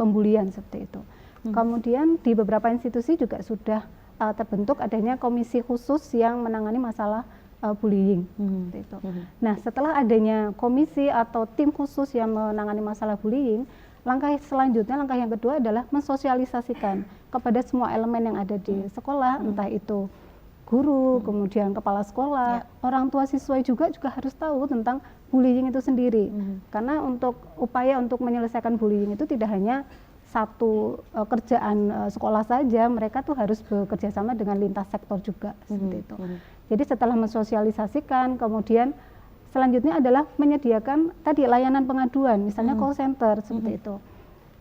pembulian seperti itu. Kemudian di beberapa institusi juga sudah terbentuk adanya komisi khusus yang menangani masalah bullying seperti itu. Nah, setelah adanya komisi atau tim khusus yang menangani masalah bullying, langkah selanjutnya, langkah yang kedua adalah mensosialisasikan kepada semua elemen yang ada di sekolah, entah itu guru, kemudian kepala sekolah, orang tua siswa juga harus tahu tentang bullying itu sendiri. Karena untuk upaya untuk menyelesaikan bullying itu tidak hanya satu kerjaan sekolah saja, mereka tuh harus bekerja sama dengan lintas sektor juga seperti itu. Jadi setelah mensosialisasikan, kemudian selanjutnya adalah menyediakan tadi layanan pengaduan, misalnya call center seperti itu.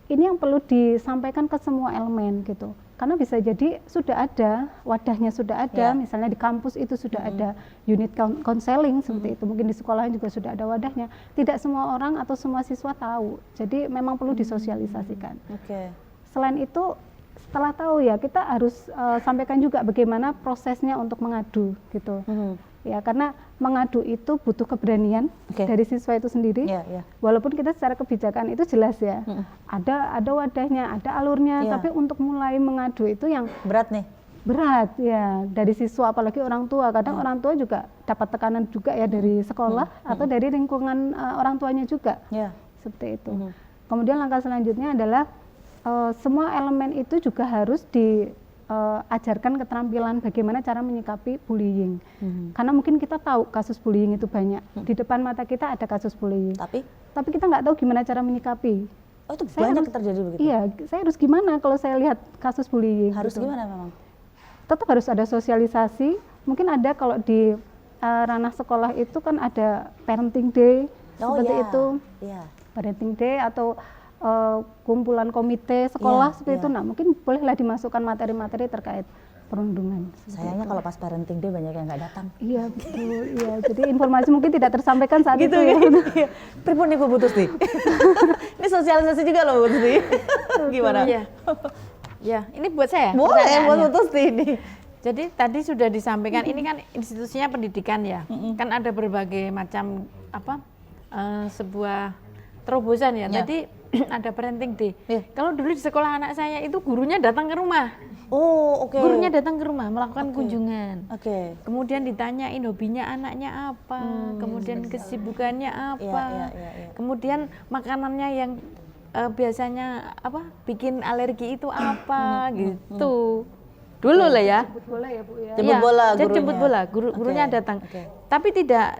Ini yang perlu disampaikan ke semua elemen gitu. Karena bisa jadi sudah ada, wadahnya sudah ada, misalnya di kampus itu sudah ada unit konseling seperti itu. Mungkin di sekolah juga sudah ada wadahnya. Tidak semua orang atau semua siswa tahu. Jadi memang perlu disosialisasikan. Oke. Selain itu, setelah tahu ya kita harus sampaikan juga bagaimana prosesnya untuk mengadu gitu. Ya, karena mengadu itu butuh keberanian dari siswa itu sendiri. Walaupun kita secara kebijakan itu jelas ya, ada wadahnya, ada alurnya, tapi untuk mulai mengadu itu yang berat nih. Berat ya, dari siswa apalagi orang tua. Kadang orang tua juga dapat tekanan juga ya dari sekolah atau dari lingkungan orang tuanya juga. Seperti itu. Kemudian langkah selanjutnya adalah semua elemen itu juga harus diajarkan keterampilan bagaimana cara menyikapi bullying. Karena mungkin kita tahu kasus bullying itu banyak. Di depan mata kita ada kasus bullying. Tapi kita nggak tahu gimana cara menyikapi. Oh, itu banyak terjadi begitu? Iya, saya harus gimana kalau saya lihat kasus bullying? Harus gitu. gimana memang? Tetap harus ada sosialisasi. Mungkin ada kalau di ranah sekolah itu kan ada parenting day seperti itu. Parenting day atau kumpulan komite sekolah seperti itu. Nah, mungkin bolehlah dimasukkan materi-materi terkait perundungan. Sayangnya kalau pas parenting day banyak yang nggak datang. Iya, betul. Iya, jadi informasi mungkin tidak tersampaikan saat gitu, itu. Ya. Pripun nih Bu Tusti? Ini sosialisasi juga loh Bu Tusti. Gimana? Ya, ini buat saya. Boleh, buat Bu Tusti ini. Jadi tadi sudah disampaikan, ini kan institusinya pendidikan ya. Kan ada berbagai macam sebuah terobosan ya. Tadi ada parenting day. Kalau dulu di sekolah anak saya itu gurunya datang ke rumah. Oh, oke. Gurunya datang ke rumah melakukan kunjungan. Oke. Kemudian ditanyain hobinya anaknya apa, kemudian kesibukannya apa, kemudian makanannya yang biasanya bikin alergi itu apa gitu. Dulu lah ya. Jemput bola ya, Bu ya. Jemput bola Jadi gurunya. jemput bola, gurunya datang. Tapi tidak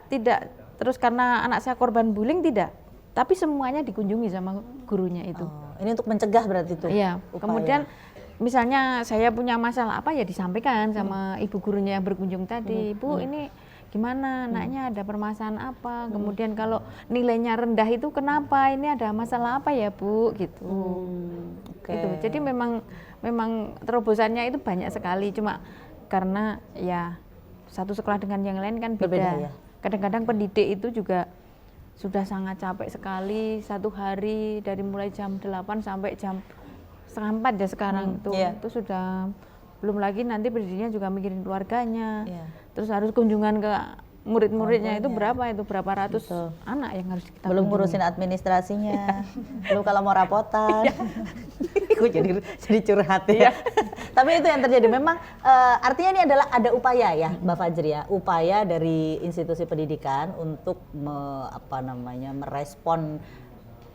terus karena anak saya korban bullying tidak. Tapi semuanya dikunjungi sama gurunya itu. Ini untuk mencegah berarti itu. Iya. upaya. Kemudian misalnya saya punya masalah apa ya disampaikan sama ibu gurunya yang berkunjung tadi. Bu, ini gimana anaknya ada permasalahan apa? Kemudian kalau nilainya rendah itu kenapa? Ini ada masalah apa ya, Bu? Gitu. Gitu. Jadi memang terobosannya itu banyak sekali. Cuma karena ya satu sekolah dengan yang lain kan beda. Kadang-kadang pendidik itu juga sudah sangat capek sekali satu hari dari mulai jam 8 sampai jam 3:30 ya sekarang itu sudah belum lagi nanti pendidiknya juga mikirin keluarganya terus harus kunjungan ke murid-muridnya itu berapa ratus anak yang harus kita belum ngurusin administrasinya, belum kalau mau rapotan. Gue jadi curhat ya. Tapi itu yang terjadi. Memang artinya ini adalah ada upaya ya, Mbak Fajri ya, upaya dari institusi pendidikan untuk merespon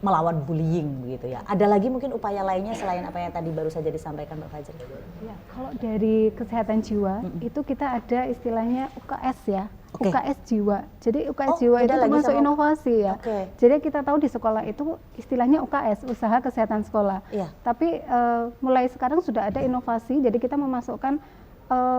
melawan bullying begitu ya. Ada lagi mungkin upaya lainnya selain apa yang tadi baru saja disampaikan Mbak Fajri? Ya, kalau dari kesehatan jiwa itu kita ada istilahnya UKS ya. Okay. UKS jiwa. Jadi UKS jiwa itu termasuk inovasi ya. Okay. Jadi kita tahu di sekolah itu istilahnya UKS, usaha kesehatan sekolah. Yeah. Tapi mulai sekarang sudah ada inovasi. Jadi kita memasukkan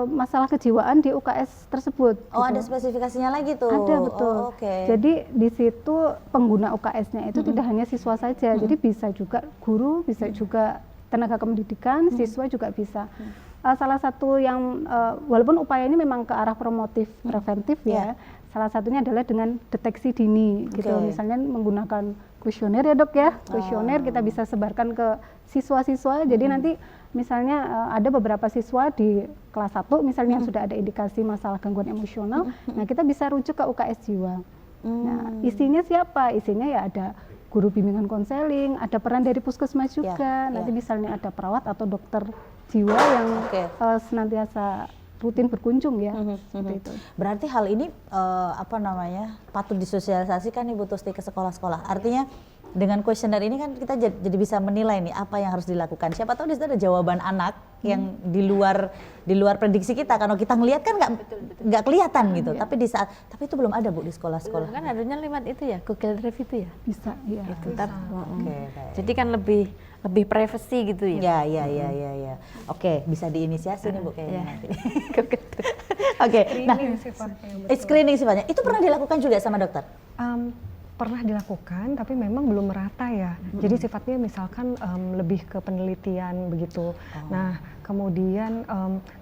masalah kejiwaan di UKS tersebut. Oh, gitu. ada spesifikasinya lagi tuh. Ada, betul. Oh, okay. Jadi di situ pengguna UKS-nya itu tidak hanya siswa saja. Jadi bisa juga guru, bisa juga tenaga kependidikan, siswa juga bisa. Salah satu yang walaupun upaya ini memang ke arah promotif, preventif ya. Salah satunya adalah dengan deteksi dini gitu. Misalnya menggunakan kuesioner ya, Dok ya. Kuesioner kita bisa sebarkan ke siswa-siswa. Jadi nanti misalnya ada beberapa siswa di kelas 1 misalnya yang sudah ada indikasi masalah gangguan emosional, nah kita bisa rujuk ke UKS jiwa. Nah, isinya siapa? Isinya ya ada guru bimbingan konseling, ada peran dari puskesmas juga. Nanti misalnya ada perawat atau dokter jiwa yang senantiasa rutin berkunjung ya. Seperti itu. Berarti hal ini patut disosialisasikan Ibu Tusti ke sekolah-sekolah. Artinya dengan kuesioner ini kan kita jadi bisa menilai nih apa yang harus dilakukan. Siapa tahu di situ ada jawaban anak yang di luar prediksi kita. Kalau kita ngelihat kan nggak kelihatan gitu. Tapi itu belum ada Bu di sekolah-sekolah. Kan adanya lewat itu ya, Google Drive itu ya. Bisa, ya. Itu bisa. Jadi kan lebih privacy gitu ya. Ya. Oke, bisa diinisiasi nih Bu kayaknya nanti. Oke, screening sifatnya. Itu pernah dilakukan juga sama dokter? Pernah dilakukan, tapi memang belum merata ya. Jadi sifatnya misalkan lebih ke penelitian begitu. Nah, kemudian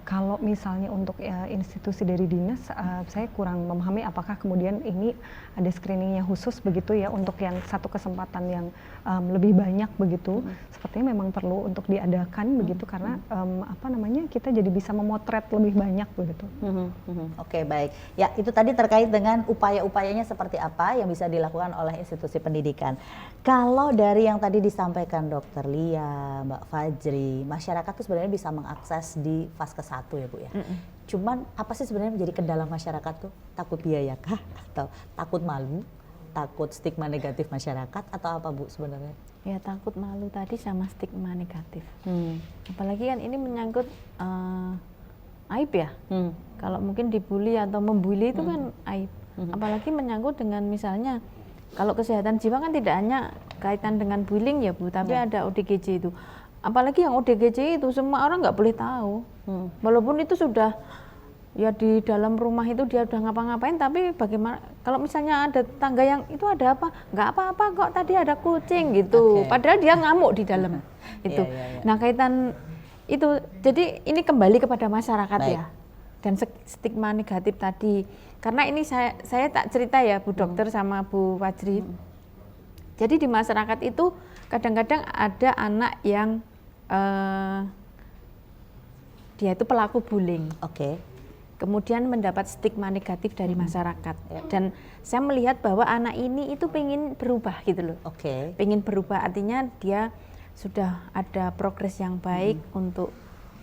kalau misalnya untuk institusi dari dinas, saya kurang memahami apakah kemudian ini ada screeningnya khusus begitu ya untuk yang satu kesempatan yang lebih banyak begitu. Sepertinya memang perlu untuk diadakan begitu karena kita jadi bisa memotret lebih banyak begitu. Oke, baik. Ya, itu tadi terkait dengan upaya-upayanya seperti apa yang bisa dilakukan oleh institusi pendidikan. Kalau dari yang tadi disampaikan Dokter Lia, Mbak Fajri, masyarakat tuh sebenarnya bisa mengakses di fase 1 ya Bu ya. Cuman apa sih sebenarnya menjadi kendala masyarakat tuh? Takut biaya kah? Atau takut malu? Takut stigma negatif masyarakat? Atau apa Bu sebenarnya? Ya takut malu tadi sama stigma negatif. Apalagi kan ini menyangkut aib ya. Kalau mungkin dibully atau membuli itu kan aib. Apalagi menyangkut dengan misalnya kalau kesehatan jiwa kan tidak hanya kaitan dengan bullying ya Bu, tapi ada ODGJ itu. Apalagi yang ODGJ itu semua orang nggak boleh tahu. Walaupun itu sudah ya di dalam rumah itu dia udah ngapa-ngapain, tapi bagaimana kalau misalnya ada tetangga yang itu ada apa? Nggak apa-apa kok, tadi ada kucing gitu. Padahal dia ngamuk di dalam itu. Nah kaitan itu, jadi ini kembali kepada masyarakat ya. Dan stigma negatif tadi. Karena ini saya tak cerita ya Bu Dokter sama Bu Fajri. Jadi di masyarakat itu kadang-kadang ada anak yang dia itu pelaku bullying. Kemudian mendapat stigma negatif dari masyarakat. Dan saya melihat bahwa anak ini itu pengen berubah gitu loh. Pengen berubah artinya dia sudah ada progres yang baik untuk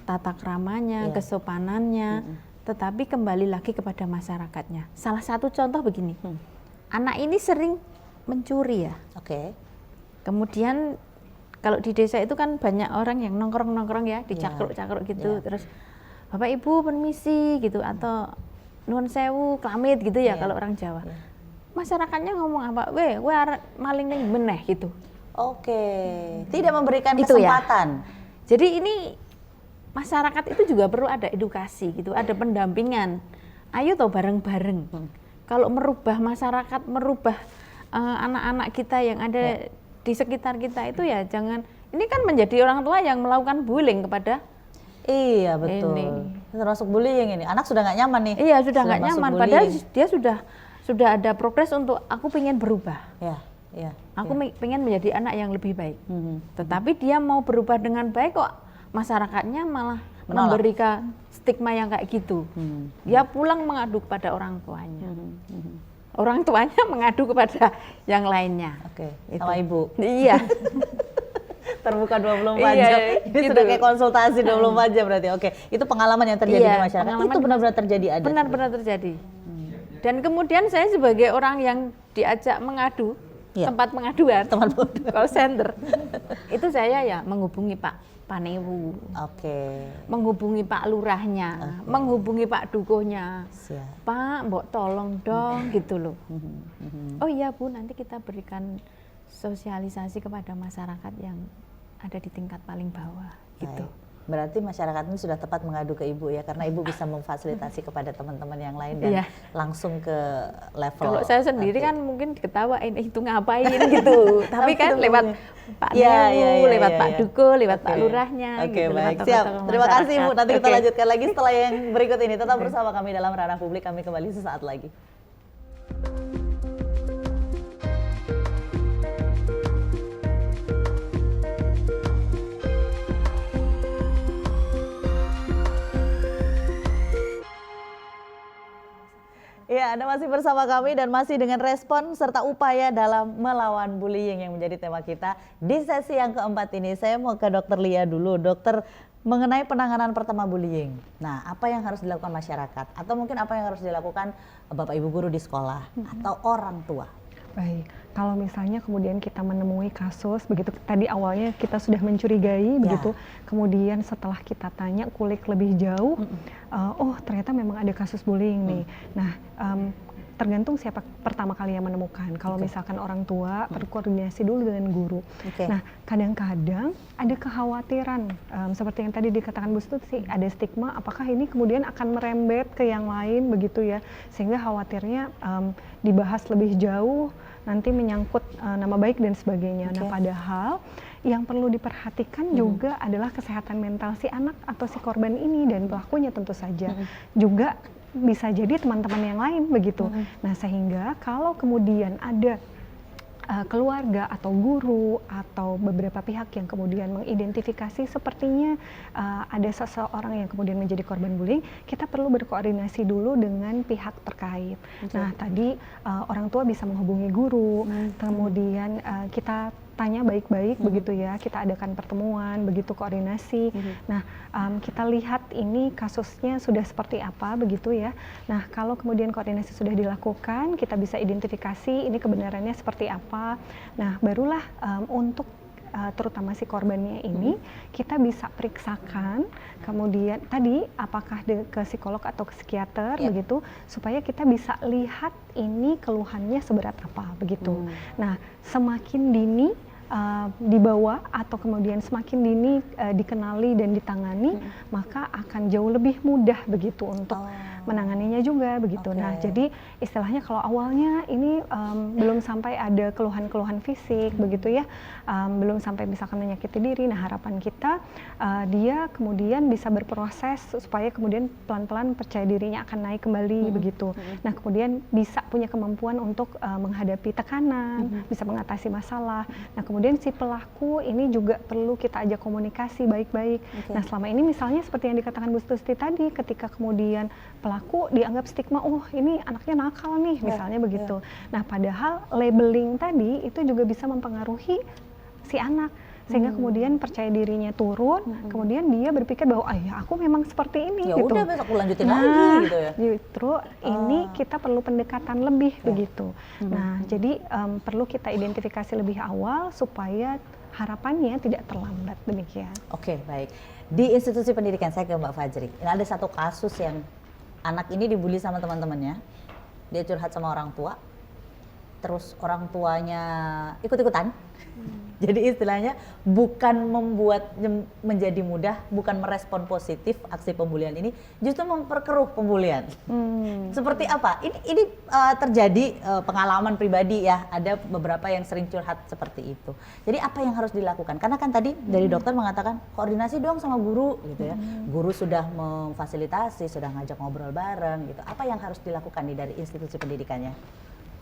tata kramanya, kesopanannya, tetapi kembali lagi kepada masyarakatnya. Salah satu contoh begini, anak ini sering mencuri ya. Kemudian kalau di desa itu kan banyak orang yang nongkrong-nongkrong ya, dicakruk-cakruk gitu, terus Bapak Ibu permisi gitu, atau nuwun sewu klamit gitu ya kalau orang Jawa. Masyarakatnya ngomong apa? Weh maling ning meneh gitu. Tidak memberikan itu kesempatan. Ya. Jadi ini masyarakat itu juga perlu ada edukasi gitu, ada pendampingan. Ayo toh bareng-bareng. Kalau merubah masyarakat, merubah anak-anak kita yang ada di sekitar kita itu ya jangan, ini kan menjadi orang tua yang melakukan bullying kepada Iya betul. Termasuk bullying ini. Anak sudah nggak nyaman nih. Iya sudah nggak nyaman. Padahal dia sudah ada progres untuk aku pengen berubah. Aku pengen menjadi anak yang lebih baik. Tetapi dia mau berubah dengan baik kok masyarakatnya malah memberikan stigma yang kayak gitu. Dia pulang mengadu pada orang tuanya. orang tuanya mengadu kepada yang lainnya. Oke, Itu. sama ibu. Iya. Terbuka 24 Iya, jam. Ini gitu. sudah kayak konsultasi 24 jam berarti. Oke, itu pengalaman yang terjadi Iya, di masyarakat. pengalaman Itu benar-benar terjadi ada. Benar-benar terjadi. Dan kemudian saya sebagai orang yang diajak mengadu, Iya. tempat pengaduan, Teman pengaduan. call center, itu saya ya menghubungi Pak Panewu, Oke. menghubungi Pak Lurahnya, menghubungi Pak Dukuhnya. Siap. Pak, mbok tolong dong, gitu loh. Oh iya Bu, nanti kita berikan sosialisasi kepada masyarakat yang ada di tingkat paling bawah, gitu. Baik. Berarti masyarakat ini sudah tepat mengadu ke Ibu ya, karena Ibu bisa memfasilitasi kepada teman-teman yang lain dan Iya. langsung ke level. Kalau saya sendiri Oke. kan mungkin diketawain, itu ngapain gitu. Tapi kan itu lewat bener. Pak Iya, Newu, iya, iya, lewat iya, Pak iya. Duko, lewat Pak Oke. Lurahnya. Oke, gitu, baik. lewat Siap. tokoh-tokoh Terima kasih Ibu. masyarakat. Nanti kita Oke. lanjutkan lagi setelah yang berikut ini. Tetap bersama kami dalam Ranah Publik. Kami kembali sesaat lagi. Ya, Anda masih bersama kami dan masih dengan respon serta upaya dalam melawan bullying yang menjadi tema kita. Di sesi yang keempat ini, saya mau ke Dokter Lia dulu. Dokter, mengenai penanganan pertama bullying. Nah, apa yang harus dilakukan masyarakat? Atau mungkin apa yang harus dilakukan Bapak Ibu guru di sekolah? Atau orang tua? Baik, kalau misalnya kemudian kita menemui kasus begitu, tadi awalnya kita sudah mencurigai begitu, kemudian setelah kita tanya kulik lebih jauh, oh ternyata memang ada kasus bullying nih. Nah, tergantung siapa pertama kali yang menemukan. Kalau misalkan orang tua, berkoordinasi dulu dengan guru. Nah, kadang-kadang ada kekhawatiran, seperti yang tadi dikatakan Bu Stuti, ada stigma, apakah ini kemudian akan merembet ke yang lain begitu ya, sehingga khawatirnya dibahas lebih jauh, nanti menyangkut nama baik dan sebagainya. Nah, padahal yang perlu diperhatikan juga adalah kesehatan mental si anak atau si korban ini dan pelakunya tentu saja. Juga bisa jadi teman-teman yang lain begitu. Nah, sehingga kalau kemudian ada keluarga atau guru atau beberapa pihak yang kemudian mengidentifikasi sepertinya ada seseorang yang kemudian menjadi korban bullying, kita perlu berkoordinasi dulu dengan pihak terkait. Nah, tadi orang tua bisa menghubungi guru, kemudian kita tanya baik-baik begitu ya, kita adakan pertemuan, begitu koordinasi. Nah, kita lihat ini kasusnya sudah seperti apa begitu ya. Nah, kalau kemudian koordinasi sudah dilakukan, kita bisa identifikasi ini kebenarannya seperti apa. Nah, barulah untuk terutama si korbannya ini kita bisa periksakan, kemudian tadi apakah ke psikolog atau ke psikiater begitu, supaya kita bisa lihat ini keluhannya seberat apa begitu. Nah, semakin dini dibawa atau kemudian semakin dini dikenali dan ditangani, maka akan jauh lebih mudah begitu untuk menanganinya juga begitu. Nah, jadi istilahnya kalau awalnya ini belum sampai ada keluhan-keluhan fisik begitu ya, belum sampai misalkan menyakiti diri. Nah, harapan kita dia kemudian bisa berproses supaya kemudian pelan-pelan percaya dirinya akan naik kembali begitu. Nah, kemudian bisa punya kemampuan untuk menghadapi tekanan, bisa mengatasi masalah. Nah, kemudian si pelaku ini juga perlu kita ajak komunikasi baik-baik. Nah, selama ini misalnya seperti yang dikatakan Bu Stuti tadi, ketika kemudian pelaku dianggap stigma, oh ini anaknya nakal nih, misalnya begitu. Nah, padahal labeling tadi itu juga bisa mempengaruhi si anak, sehingga kemudian percaya dirinya turun, kemudian dia berpikir bahwa ya aku memang seperti ini Ya gitu. udah besok aku lanjutin lagi gitu ya. Justru ini kita perlu pendekatan lebih begitu. Nah, jadi perlu kita identifikasi lebih awal supaya harapannya tidak terlambat demikian. Oke, baik. Di institusi pendidikan, saya ke Mbak Fajri. Ini ada satu kasus yang anak ini dibully sama teman-temannya. Dia curhat sama orang tua. Terus orang tuanya ikut-ikutan. Jadi istilahnya bukan membuat menjadi mudah, bukan merespon positif aksi pembulian ini, justru memperkeruh pembulian. Seperti apa? Ini terjadi pengalaman pribadi ya, ada beberapa yang sering curhat seperti itu. Jadi apa yang harus dilakukan? Karena kan tadi dari dokter mengatakan koordinasi dong sama guru gitu ya. Guru sudah memfasilitasi, sudah ngajak ngobrol bareng gitu. Apa yang harus dilakukan nih dari institusi pendidikannya?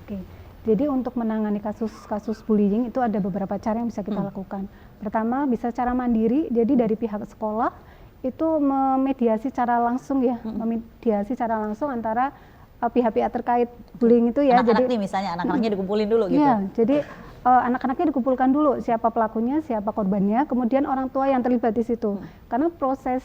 Oke. Jadi untuk menangani kasus-kasus bullying itu ada beberapa cara yang bisa kita lakukan. Pertama, bisa cara mandiri, jadi dari pihak sekolah itu memediasi secara langsung ya, memediasi secara langsung antara pihak-pihak terkait bullying itu ya. Anak-anak Jadi nih misalnya, anak-anaknya dikumpulin dulu gitu. iya, jadi anak-anaknya dikumpulkan dulu siapa pelakunya, siapa korbannya, kemudian orang tua yang terlibat di situ. Karena proses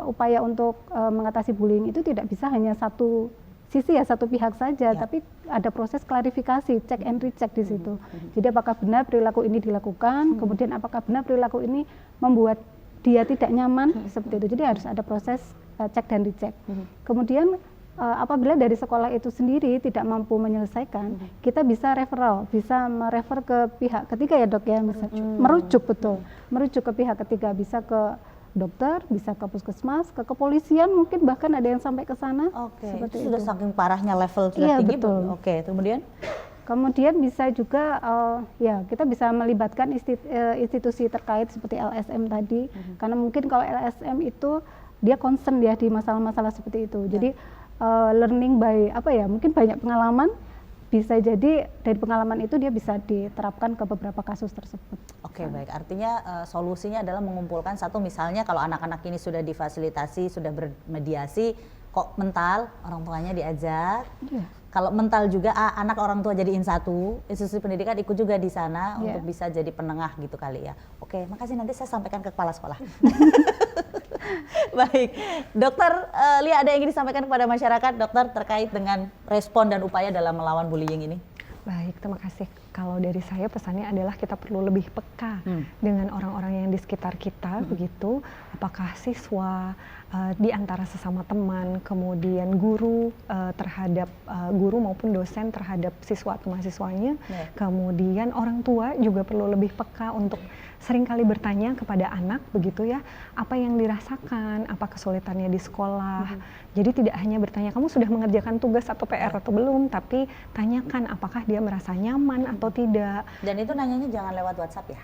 upaya untuk mengatasi bullying itu tidak bisa hanya satu sisi ya, satu pihak saja, tapi ada proses klarifikasi, check and recheck di situ. Jadi apakah benar perilaku ini dilakukan, kemudian apakah benar perilaku ini membuat dia tidak nyaman, seperti itu. Jadi harus ada proses cek dan recheck. Kemudian apabila dari sekolah itu sendiri tidak mampu menyelesaikan, kita bisa referral, bisa merefer ke pihak ketiga ya dok ya, merujuk betul, merujuk ke pihak ketiga, bisa ke dokter, bisa ke puskesmas, ke kepolisian, mungkin bahkan ada yang sampai ke sana. Oke, Seperti itu sudah saking parahnya level sudah Iya, tinggi. betul. Oke, kemudian? Kemudian bisa juga ya kita bisa melibatkan institusi terkait seperti LSM tadi, karena mungkin kalau LSM itu dia concern ya di masalah-masalah seperti itu. Jadi learning by apa ya, mungkin banyak pengalaman, bisa jadi dari pengalaman itu dia bisa diterapkan ke beberapa kasus tersebut. Oke, baik. Artinya solusinya adalah mengumpulkan satu, misalnya kalau anak-anak ini sudah difasilitasi, sudah bermediasi, kok mental, orang tuanya diajak. Kalau mental juga anak orang tua jadiin satu, institusi pendidikan ikut juga di sana untuk bisa jadi penengah gitu kali ya. Oke, makasih, nanti saya sampaikan ke kepala sekolah. Baik, dokter Lia, ada yang ingin disampaikan kepada masyarakat dokter terkait dengan respon dan upaya dalam melawan bullying ini? Baik, terima kasih. Kalau dari saya pesannya adalah kita perlu lebih peka dengan orang-orang yang di sekitar kita, begitu. Apakah siswa, di antara sesama teman, kemudian guru terhadap guru maupun dosen terhadap siswa atau mahasiswanya. Kemudian orang tua juga perlu lebih peka untuk seringkali bertanya kepada anak, begitu ya, apa yang dirasakan, apa kesulitannya di sekolah. Jadi tidak hanya bertanya kamu sudah mengerjakan tugas atau PR atau belum, tapi tanyakan apakah dia merasa nyaman atau tidak. Dan itu nanyanya jangan lewat WhatsApp ya?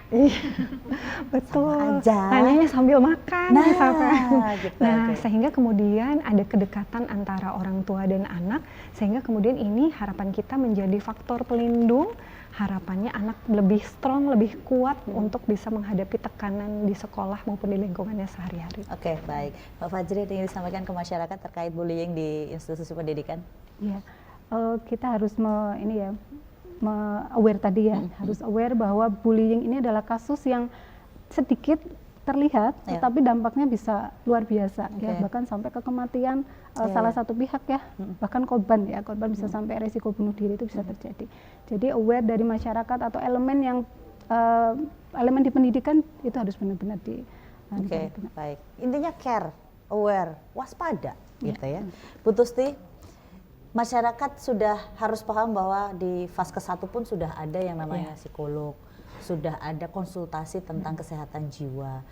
Betul. Sama aja. Nanyanya sambil makan. Gitu, Sehingga kemudian ada kedekatan antara orang tua dan anak, sehingga kemudian ini harapan kita menjadi faktor pelindung. Harapannya anak lebih strong, lebih kuat untuk bisa menghadapi tekanan di sekolah maupun di lingkungannya sehari-hari. Oke, baik. Pak Fajri, ingin disampaikan ke masyarakat terkait bullying di institusi pendidikan? Ya, kita harus aware tadi ya, harus aware bahwa bullying ini adalah kasus yang sedikit terlihat, tetapi dampaknya bisa luar biasa, ya, bahkan sampai ke kematian salah satu pihak ya, bahkan korban bisa sampai resiko bunuh diri itu bisa terjadi. Jadi aware dari masyarakat atau elemen di pendidikan itu harus benar-benar Oke, baik. Intinya care, aware, waspada, gitu ya. Bu Tusti, masyarakat sudah harus paham bahwa di fase ke-1 pun sudah ada yang namanya psikolog, sudah ada konsultasi tentang kesehatan jiwa.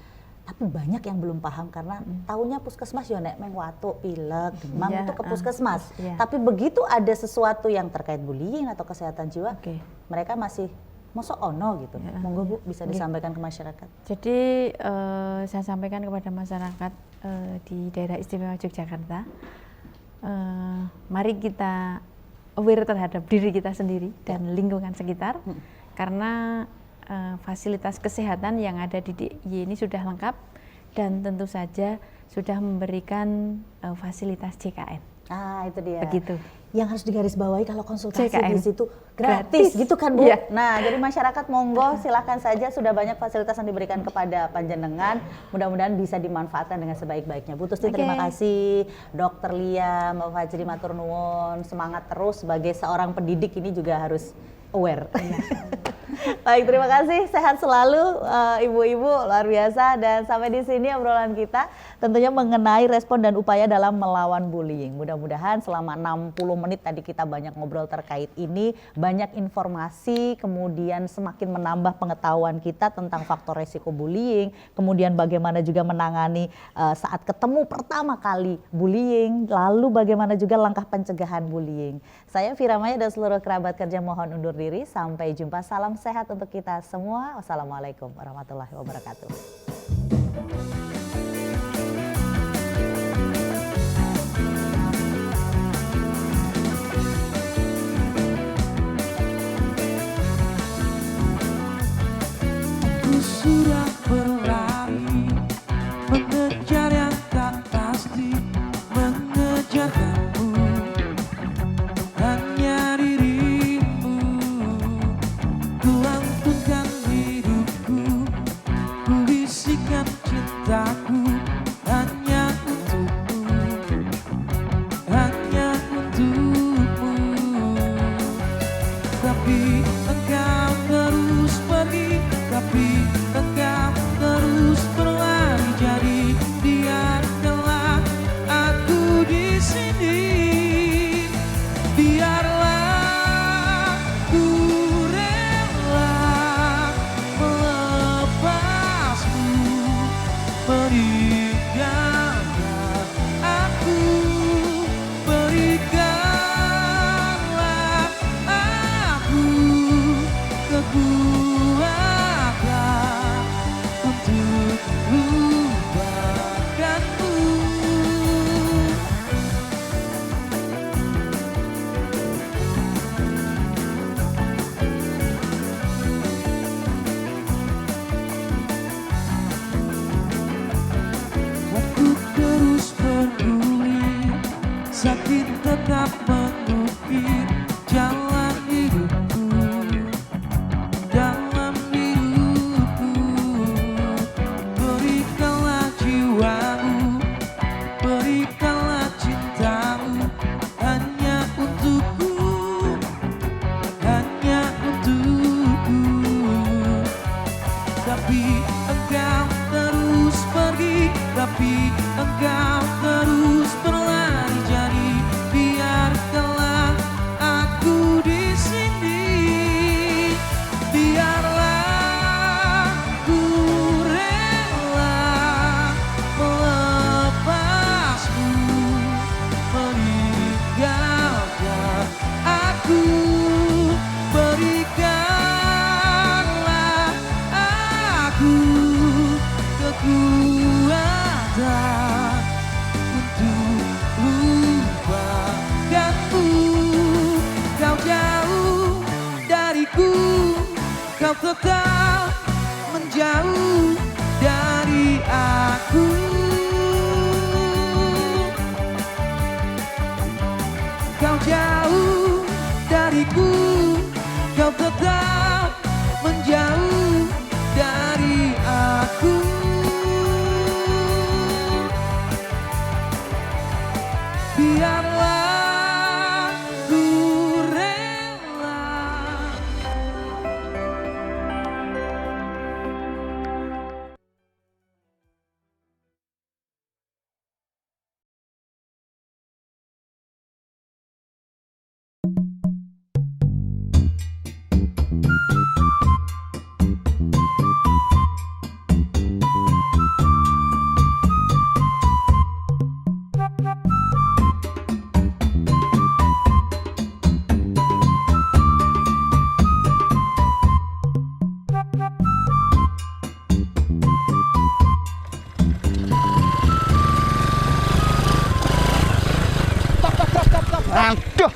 Tapi banyak yang belum paham karena taunya puskesmas ya nek meng watuk, pilek, demam itu ke puskesmas. Tapi begitu ada sesuatu yang terkait bullying atau kesehatan jiwa, mereka masih mosok ono gitu. Monggo Bu bisa disampaikan ke masyarakat. Jadi saya sampaikan kepada masyarakat di daerah istimewa Yogyakarta, mari kita aware terhadap diri kita sendiri dan lingkungan sekitar, karena fasilitas kesehatan yang ada di DIY ini sudah lengkap dan tentu saja sudah memberikan fasilitas JKN. Itu dia. Begitu. Yang harus digarisbawahi kalau konsultasi JKN. di situ gratis gitu kan Bu? Iya. Nah, jadi masyarakat monggo silakan saja, sudah banyak fasilitas yang diberikan kepada panjenengan. Mudah-mudahan bisa dimanfaatkan dengan sebaik-baiknya. Bu Tusti, terima kasih. Dokter Lia, Mbak Fajri, matur nuwun. Semangat terus, sebagai seorang pendidik ini juga harus aware. Baik, terima kasih. Sehat selalu ibu-ibu, luar biasa. Dan sampai di sini obrolan kita tentunya mengenai respon dan upaya dalam melawan bullying. Mudah-mudahan selama 60 menit tadi kita banyak ngobrol terkait ini, banyak informasi, kemudian semakin menambah pengetahuan kita tentang faktor resiko bullying, kemudian bagaimana juga menangani saat ketemu pertama kali bullying, lalu bagaimana juga langkah pencegahan bullying. Saya Fira Maya dan seluruh kerabat kerja mohon undur diri. Sampai jumpa, salam sehat untuk kita semua. Wassalamualaikum warahmatullahi wabarakatuh. Aku sudah berlari, mengejar yang tak pasti, mengejar kamu. untukmu. Tapi engkau terus pergi, tapi engkau terus berlari. Jadi biarkanlah aku di sini. Biarlah ku rela melepasmu, berikanlah aku, berikanlah aku kekuatan untuk lupakanmu. Waktu terus peduli, sakit tetap mengukir jalan hidupku. Dalam hidupku, berikanlah jiwamu, berikanlah cintamu, hanya untukku, hanya untukku. Tapi engkau terus pergi, tapi engkau terus berlari. Jadi biarkanlah aku di sini. Biarlah ku rela melepasmu, meninggalkan aku, berikanlah aku kekuatan untuk lupakanmu. Kau jauh dariku, kau tetap menjauh dari aku. Kau jauh dariku, kau tetap menjauh dari aku. Biarlah ku rela.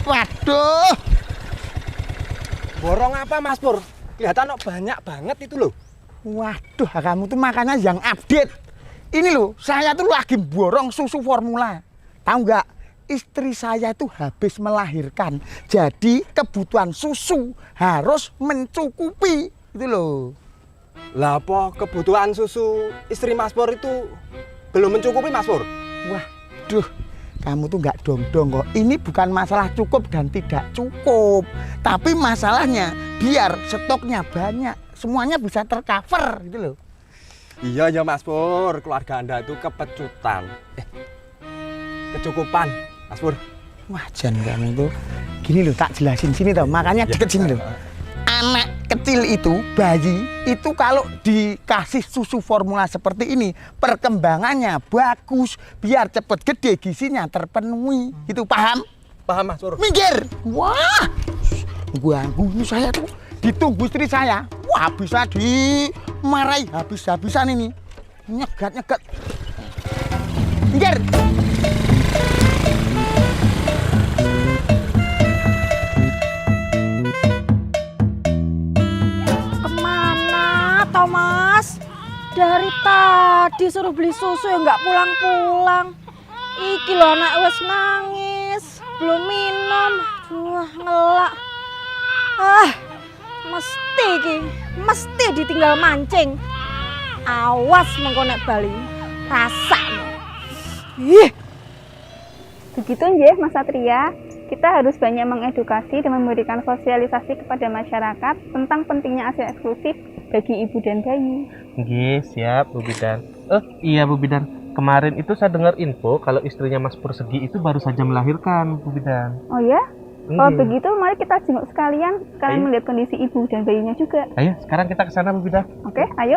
Waduh. Borong apa Mas Pur? Kelihatan kok banyak banget itu loh. Waduh, kamu tuh makanya yang update. Ini loh, saya tuh lagi borong susu formula. Tahu nggak? Istri saya itu habis melahirkan. Jadi kebutuhan susu harus mencukupi. Itu loh. Lah apa kebutuhan susu istri Mas Pur itu belum mencukupi Mas Pur? Waduh, kamu tuh nggak dong-dong kok. Ini bukan masalah cukup dan tidak cukup. Tapi masalahnya biar stoknya banyak. Semuanya bisa tercover gitu loh. Iya ya Mas Pur, keluarga Anda itu kepecutan. Kecukupan Mas Pur. Wah, Jan kamu itu. Gini loh, tak jelasin sini tau. Makanya deket sini loh. Anak kecil itu, bayi, itu kalau dikasih susu formula seperti ini, perkembangannya bagus, biar cepet gede, gizinya terpenuhi. Itu paham? Paham Mas Pur. Minggir! Wah, ganggu saya tuh. Ditunggu istri saya. Wah, bisa dimarahi habis-habisan ini. Nyegat-nyegat. Minggir! Mas, dari tadi suruh beli susu ya nggak pulang-pulang. Iki lho anak wes nangis, belum minum. Wah, ngelak. Mesti ditinggal mancing. Awas mengko nek bali. Rasakno. Ih. Begitu nggih Mas Satria. Kita harus banyak mengedukasi dan memberikan sosialisasi kepada masyarakat tentang pentingnya ASI eksklusif bagi ibu dan bayi. Nggih, siap Bu Bidan. Iya Bu Bidan. Kemarin itu saya dengar info kalau istrinya Mas Pur Segi itu baru saja melahirkan, Bu Bidan. Oh ya? Kalau Nggih. begitu mari kita jenguk sekalian Ayo. melihat kondisi ibu dan bayinya juga. Ayo, sekarang kita ke sana Bu Bidan. Oke, ayo.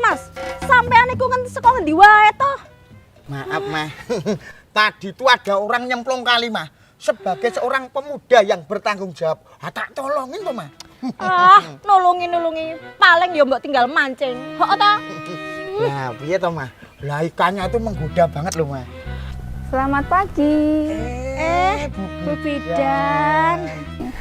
Mas, sampean iku sekolah ndi wae toh? Maaf mah, tadi itu ada orang nyemplung kali mah. Sebagai seorang pemuda yang bertanggung jawab, tak tolongin tuh mah. Nulungi, paling ya mbok tinggal mancing. Hok toh? Nah, piye toh mah? Lah ikannya itu menggoda banget loh mah. Selamat pagi. Bu Bidan.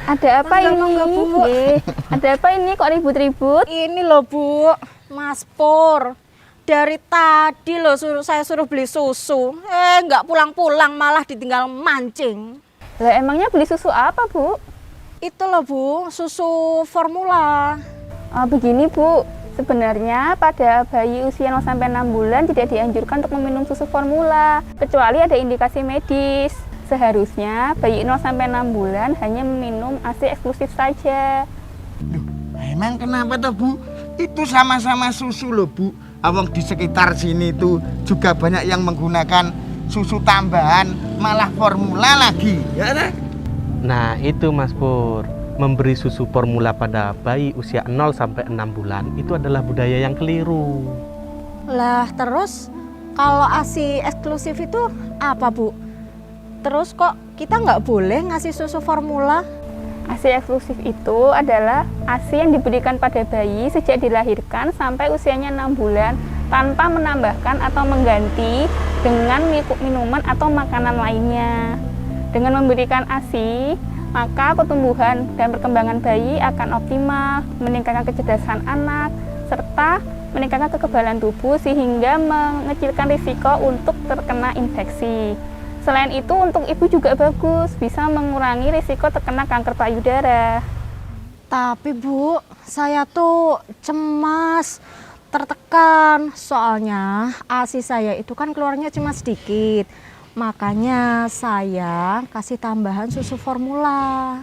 Ada apa ini? Nggih. Ada apa ini kok ribut-ribut? Ini loh Bu, Mas Pur. Dari tadi loh saya suruh beli susu. Nggak pulang-pulang malah ditinggal mancing. Lah emangnya beli susu apa, Bu? Itu loh Bu, susu formula. Begini, Bu. Sebenarnya pada bayi usia 0 sampai 6 bulan tidak dianjurkan untuk meminum susu formula kecuali ada indikasi medis. Seharusnya bayi 0 sampai 6 bulan hanya meminum ASI eksklusif saja. Loh, emang kenapa tuh Bu? Itu sama-sama susu loh Bu. Awang di sekitar sini tuh juga banyak yang menggunakan susu tambahan, malah formula lagi. Ya kan? Nah, itu Mas Pur. Memberi susu formula pada bayi usia 0 sampai 6 bulan itu adalah budaya yang keliru. Lah terus kalau ASI eksklusif itu apa Bu? Terus kok kita nggak boleh ngasih susu formula? ASI eksklusif itu adalah ASI yang diberikan pada bayi sejak dilahirkan sampai usianya 6 bulan tanpa menambahkan atau mengganti dengan minuman atau makanan lainnya. Dengan memberikan ASI, maka pertumbuhan dan perkembangan bayi akan optimal, meningkatkan kecerdasan anak, serta meningkatkan kekebalan tubuh sehingga mengecilkan risiko untuk terkena infeksi. Selain itu, untuk ibu juga bagus, bisa mengurangi risiko terkena kanker payudara. Tapi Bu, saya tuh cemas, tertekan, soalnya ASI saya itu kan keluarnya cuma sedikit. Makanya saya kasih tambahan susu formula.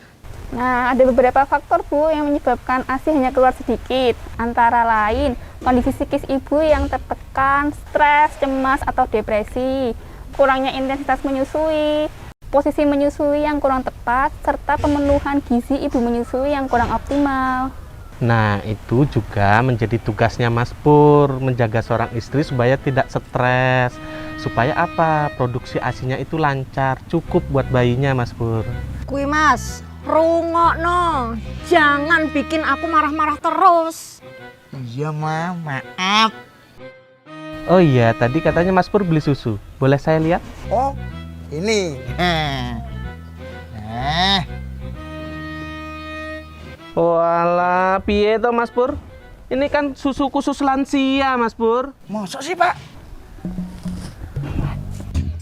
Nah, ada beberapa faktor Bu yang menyebabkan ASI hanya keluar sedikit. Antara lain, kondisi psikis ibu yang tertekan, stres, cemas, atau depresi, kurangnya intensitas menyusui, posisi menyusui yang kurang tepat, serta pemenuhan gizi ibu menyusui yang kurang optimal. Nah, itu juga menjadi tugasnya Mas Pur, menjaga seorang istri supaya tidak stres. Supaya apa? Produksi ASINya itu lancar, cukup buat bayinya Mas Pur. Kui Mas, rungokno, jangan bikin aku marah-marah terus. Iya mah, maaf. Oh iya, tadi katanya Mas Pur beli susu. Boleh saya lihat? Oh, ini. Nah. Walah, piye toh Mas Pur? Ini kan susu khusus lansia Mas Pur. Masa sih Pak?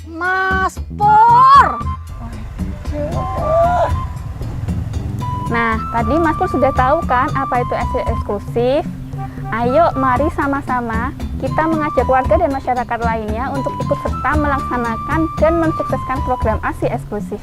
Mas Pur. Nah, tadi Mas Pur sudah tahu kan apa itu ASI eksklusif? Ayo, mari sama-sama kita mengajak warga dan masyarakat lainnya untuk ikut serta melaksanakan dan mensukseskan program ASI eksklusif.